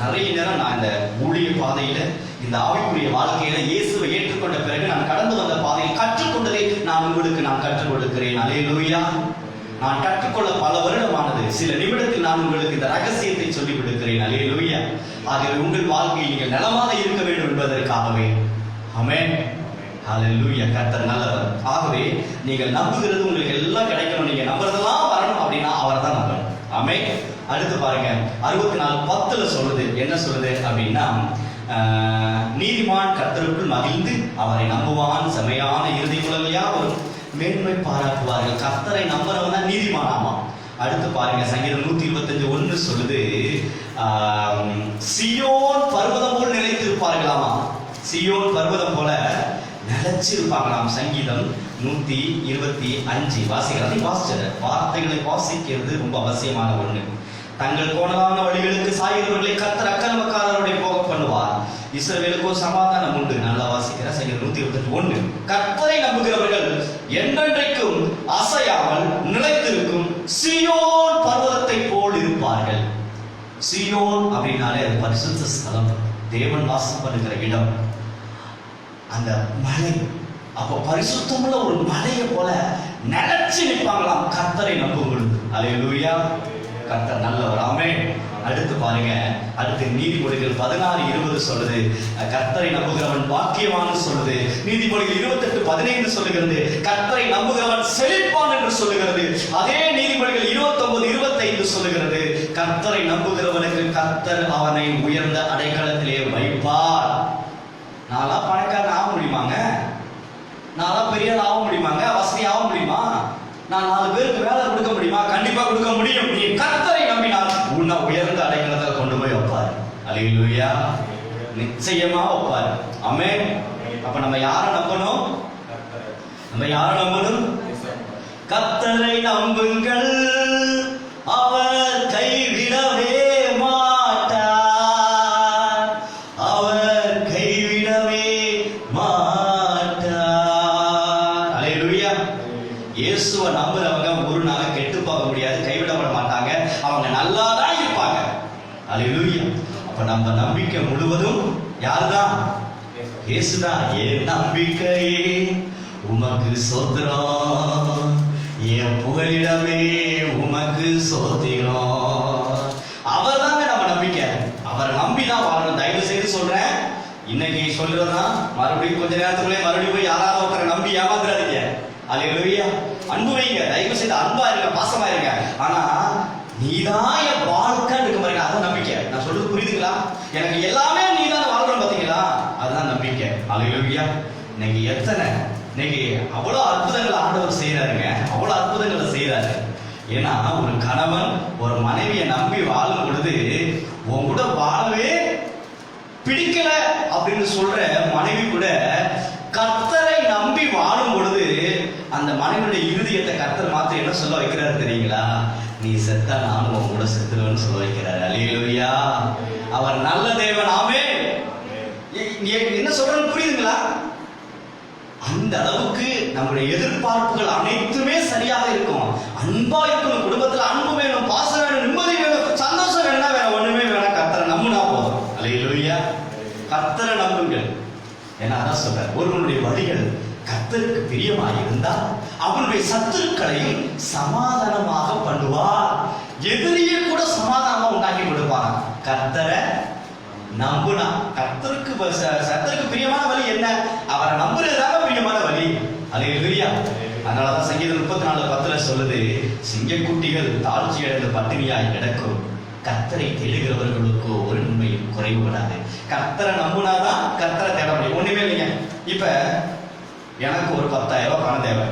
நிறைய நேரம் நான் இந்த ஊழிய பாதையில, இந்த ஆவிக்குரிய வாழ்க்கையில இயேசுவை ஏற்றுக்கொண்ட பிறகு நான் கடந்து வந்த பாதையில் கற்றுக்கொண்டதை நான் உங்களுக்கு கற்றுக் கொடுக்கிறேன். அல்லேலூயா. நான் கற்றுக்கொள்ள பல வருடமானது. சில நிமிடத்தில் நான் உங்களுக்கு இந்த ரகசியத்தை சொல்லிக் கொடுக்கிறேன். அல்லேலூயா. ஆகவே உங்கள் வாழ்க்கையில் நீங்கள் நலமாக இருக்க வேண்டும் என்பதற்காகவே. ஆமென். அல்லேலூயா. கர்த்தர் நல்லவர். ஆகவே நீங்கள் நம்புகிறது உங்களுக்கு எல்லாம் கிடைக்கணும், நீங்க நம்புறதெல்லாம் வரணும் அப்படின்னா அவரை தான் நம்பணும். ஆமென். அடுத்து பாருங்க, 64:10 சொல்லுது. என்ன சொல்லுது அப்படின்னா, நீதிமான் கர்த்தருக்குள் மகிழ்ந்து அவரை நம்புவான், செமையான இருதயமுள்ளவன் யாவரும் மேன்மை பாராட்டுவார்கள். கர்த்தரை நம்புறவன் தான் நீதிமானாமா. அடுத்து பாருங்க, சங்கீதம் 125:1 சொல்லுது, சியோன் பர்வதம் போல் நிலைத்திருப்பார்களாமா. சியோன் பர்வதம் போல நிலைச்சிருப்பாங்களாம். சங்கீதம் 125 வாசிக்கிறது. வார்த்தைகளை வாசிக்கிறது ரொம்ப அவசியமான ஒண்ணு. தங்கள் கோணலான வழிகளுக்கு சாகிறவர்களை கர்த்தர் அக்கிரமக்காரருடைய போக பண்ணுவார், இஸ்ரவேலுக்கோ சமாதானம் உண்டு. நல்லா வாசிக்கிற சங்கீதம் 125:1. கர்த்தரை நம்புகிறவர்கள் என்றென்றைக்கும் அசையாமல் நிலைத்திருக்கும் சீயோன் பர்வதத்தை போல் இருப்பார்கள். சீயோன் அப்படின்னாலே அது பரிசுத்த ஸ்தலம், தேவன் வாசம் பண்ணுகிற இடம், அந்த மலை. அப்ப பரிசுத்தமுள்ள ஒரு மலையை போல நிலைச்சு நிற்பாங்களாம் கர்த்தரை நம்பும் பொழுது. அல்லேலூயா. கர்த்தர் நல்லவர். ஆமென். அடுத்து பாருங்க, அடுத்து நீதிமொழிகள் 16:20 சொல்லுது, கர்த்தரை நம்புகிறவன் பாக்கியவான் சொல்லுது. நீதிமொழிகள் 28:15 சொல்லுகிறது, கர்த்தரை நம்புகிறவன் செழிப்பான் என்று சொல்லுகிறது. அதே நீதிமொழிகள் 29:25 சொல்லுகிறது, கர்த்தரை நம்புகிறவனுக்கு கர்த்தர் அவனை உயர்ந்த அடைக்கலத்திலே வைப்பார். நாளா பணக்காரன் ஆக முடியுமாங்க? நாளா பெரிய ஆக முடியுமாங்க? வசதி ஆக முடியுமா? நான் 4 பேருக்கு வேலை கொடுக்க முடியுமா? கண்டிப்பா கொடுக்க முடியும். நீ கர்த்தரை நம்பினால் உன்னை உயர்ந்த அடைக்கலத்தில் கொண்டு போய் வைப்பார். அல்லேலூயா. நிச்சயமா வைப்பார். ஆமென். அப்ப நம்ம யாரை நம்பணும்? நம்ம யாரை நம்பணும்? கர்த்தரை நம்புங்கள், அவர் கைவிடவே மாட்டார், அவர் கைவிடவே மாட்டார். அல்லேலூயா. இயேசுவை நம்புறவங்க ஒரு நாள் கெட்டு போக முடியாது, கைவிடப்பட மாட்டாங்க, அவங்க நல்லா தான் இருப்பாங்க. அல்லேலூயா. அப்ப நம்ம நம்பிக்கை முழுவதும் யாருதான்? இயேசுதான். என் நம்பிக்கையே உமக்கு ஸ்தோத்திரம், என் புகலிடமே உமக்கு ஸ்தோத்திரம். அவர் தாங்க நம்ம நம்பிக்கை. அவரை நம்பிதான் வாழணும். தயவு செய்து சொல்றேன், இன்னைக்கு சொல்றதுதான் மறுபடியும் கொஞ்ச நேரத்துக்குள்ளே மறுபடியும் போய் யாராவது ஒருத்தரை நம்பி ஏமாந்துடாதீங்க. அல்லேலூயா. அன்பு வைங்க, தயவு செய்து அன்பா இருங்க, பாசமா இருங்க. ஆனா நீதான் என் வாழ்க்கை இருக்க பாருங்க, அதான் நம்பிக்கை. நான் சொல்றது புரியுதுங்களா? எனக்கு எல்லாமே நீதான் வாழ்க்கை பாத்தீங்களா, அதுதான் நம்பிக்கை. அல்லேலூயா. இன்னைக்கு இன்னைக்கு அவ்வளவு அற்புதங்களை ஆண்டவர் செய்யறாருங்க, அவ்வளவு அற்புதங்களை செய்யறாரு. ஏன்னா ஒரு கணவன் ஒரு மனைவியை நம்பி வாழும் பொழுது, உன் கூட வாழவே பிடிக்கல அப்படின்னு சொல்ற மனைவி கூட கர்த்தரை நம்பி வாழும் பொழுது அந்த மனைவியுடைய இருதயத்தை கர்த்தர் மாத்திரம் என்ன சொல்ல வைக்கிறாரு தெரியுங்களா? நீ செத்தா நானும் உன் கூட செத்துருவேன்னு சொல்ல வைக்கிறாரு. அல்லேலூயா. அவர் நல்ல தேவன். ஆமென். என்ன சொல்றேன்னு புரியுதுங்களா? அந்த அளவுக்கு நம்முடைய எதிர்பார்ப்புகள் அனைத்துமே சரியாக இருக்கும். அன்பா இருக்கணும், குடும்பத்துல அன்பு வேணும், பாசம் வேணும், நிம்மதி வேணும், சந்தோஷம் வேணும்னா வேற ஒண்ணுமே வேணாம், கர்த்தரை நம்பினா போதும். அல்லேலூயா. கர்த்தரை நம்புங்கள். ஏன்னா அதான் சொல்றார், ஒருவனுடைய வழிகள் கர்த்தருக்கு பிரியமாக இருந்தால் அவனுடைய சத்துருக்களையும் சமாதானமாக பண்ணுவார். எதிரியை கூட சமாதானமா உண்டாக்கி கொடுப்பார். கர்த்தரை நம்புனா சத்துருக்கு பிரியமான வழி என்ன? அவரை நம்புறதுதான பிரியமான வழி. அல்லேலூயா. அதனாலதான் சங்கீதம் 34:10 சொல்லுது, சிங்கக்குட்டிகள் தாழ்ச்சி அடைந்த பட்டினியாய் கிடக்கும், கர்த்தரை தேடுகிறவர்களுக்கு ஒரு நன்மையும் குறைவுபடாது. கர்த்தரை நம்புனாதான் கர்த்தரை தேட முடியும். ஒண்ணுமே இல்லைங்க. இப்ப எனக்கு ஒரு 10,000 ரூபாய் பணம் தேவை.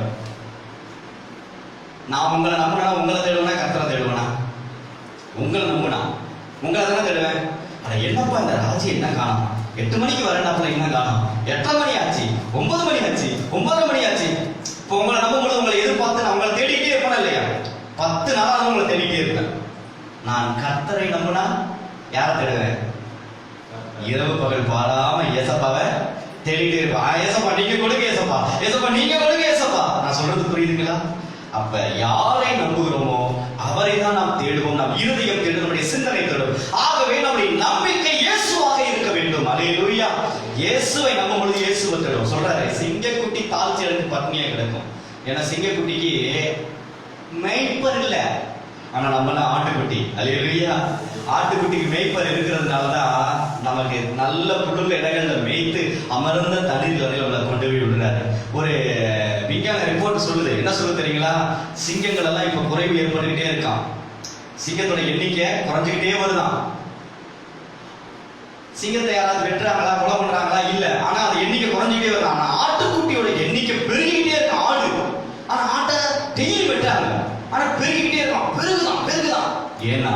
நான் உங்களை நம்புனா உங்களை தேடுவேனா கர்த்தரை தேடுவேனா? உங்களை நம்புனா உங்களை தானே தேடுவேன். ஆனா என்னப்பா இந்த ராஜி என்ன காணும், 8 மணிக்கு வரேன்னாப்புல என்ன காணும், 8:30 மணி ஆச்சு, 9 மணி ஆச்சு, 9:30 மணி ஆச்சு. இப்போ உங்களை நம்பும்போது உங்களை எதிர்பார்த்து நான் உங்களை தேடிக்கிட்டே இருப்பேனா இல்லையா? 10 நாளாக உங்களை தேடிக்கிட்டே இருப்பேன். நான் கர்த்தரை நம்புனா யாரை தேடுவேன்? இரவு பகல் பாராம ஏசப்பாவை தேடிட்டே இருப்பேன். ஏசப்பா நீங்க கொடுங்க, ஏசப்பா ஏசப்பா நீங்க கொடுங்க, ஏசப்பா. நான் சொல்றது புரியுதுங்களா? அப்ப யாரை நம்புகிறோமோ அவரை தான் நாம் தேடுவோம். நாம் இருதயம் தேடும், நம்முடைய சிந்தனை தேடும். ஆகவே நம்முடைய நம்பிக்கை இயேசுவாக இருக்க வேண்டும். அல்லேலூயா. இயேசுவை நம்பும் பொழுது இயேசுவை தேடுவோம். சொல்றாரு, சிங்கக்குட்டி தாழ்ச்சி அடைந்து பட்னியா கிடக்கும். ஏன்னா சிங்கக்குட்டிக்கு மேய்ப்பர் இல்ல, ஆனா நம்ம ஆட்டுக்குட்டி. அல்லேலூயா. ஆட்டுக்குட்டிக்கு மேய்ப்பர் இருக்கிறதுனாலதான் நமக்கு நல்ல புல்லுள்ள இடங்கள்ல மேய்த்து அமர்ந்த தண்ணீர் நம்மளை கொண்டு போய் விடுறாரு. ஒரு விஞ்ஞான ரிப்போர்ட் சொல்லுது, என்ன சொல்லுது தெரியுங்களா? சிங்கங்கள் எல்லாம் இப்ப குறைவு ஏற்பட்டுக்கிட்டே இருக்கான். சிங்கத்தோட எண்ணிக்கை குறைஞ்சுக்கிட்டே வருதான். சிங்கத்தை யாராவது வெட்டுறாங்களா, கொலை பண்றாங்களா? இல்ல. ஆனா அது எண்ணிக்கை குறைஞ்சுக்கிட்டே வருதான். ஆனா ஆட்டுக்குட்டியோட எண்ணிக்கை பெருகிக்கிட்டே இருக்கான். ஆடு, ஆனா ஆட்டை டெய்லி வெட்டுறாங்க, ஆனா பெருகிக்கிட்டே இருக்கான். பெருகுதான். ஏன்னா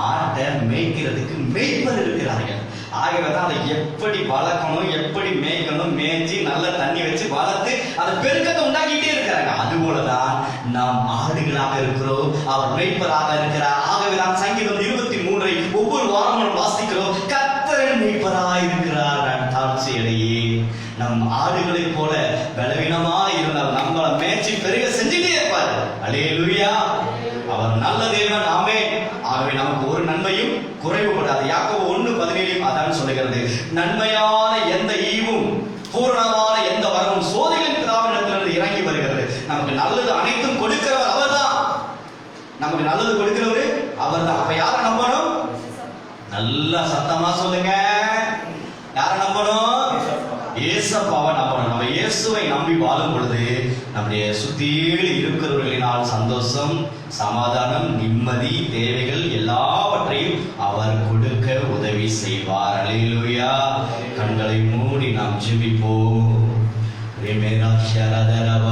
ஆட்டை மேய்க்கிறதுக்கு மேய்ப்பர் இருக்கிறார்கள். ஆகவேதான் அதை எப்படி வளர்க்கணும், எப்படி மேய்க்கணும், மேய்ச்சி நல்ல தண்ணி வச்சு வளர்த்து அதை பெருக்கத்தை உண்டாக்கிட்டே இருக்கிறாங்க. அதுபோலதான் நாம் ஆடுகளாக இருக்கிறோம், அவர் மேய்ப்பராக இருக்கிறார். ஆகவேதான் சங்கீதம் 23 ஒவ்வொரு வாரமும் வாசிக்கிறோம். கர்த்தர் மேய்ப்பராய் இருக்கிறார், நான் தாழ்ச்சி அடையே. நம் ஆடுகளை போல பலவீனமா இருந்தால் நம்மளை மேய்ச்சி பெருக செஞ்சுட்டே இருப்பார். அல்லேலூயா. அவர் நல்ல தேவன். ஆமென். ஆகவே நமக்கு ஒரு நன்மையும் குறைவுபடாது. யாக்கோபு 1:17 அதான் சொல்லுகிறது, நன்மையான எந்த ஈவும் பூரணமான எந்த வரமும் சோதனையின் பிதாவினிடத்திலிருந்து இறங்கி வருகிறது. நமக்கு நல்லது அனைத்தும் கொடுக்கிறவர் அவர்தான். நமக்கு நல்லது கொடுக்கிறவர் அவர்தான். அப்ப யாரை நம்பணும்? நல்லா சத்தமா சொல்லுங்க, யாரை நம்பணும்? இயேசுவை நம்பணும். நம்ம இயேசுவை நம்பி வாழும் பொழுது நம்முடைய சுத்தியில் இருக்கிறவர்களினால் சந்தோஷம், சமாதானம், நிம்மதி, தேவைகள் எல்லாவற்றையும் அவர் கொடுக்க உதவி செய்வார். அல்லேலூயா. கண்களை மூடி நாம் ஜெபிப்போம்.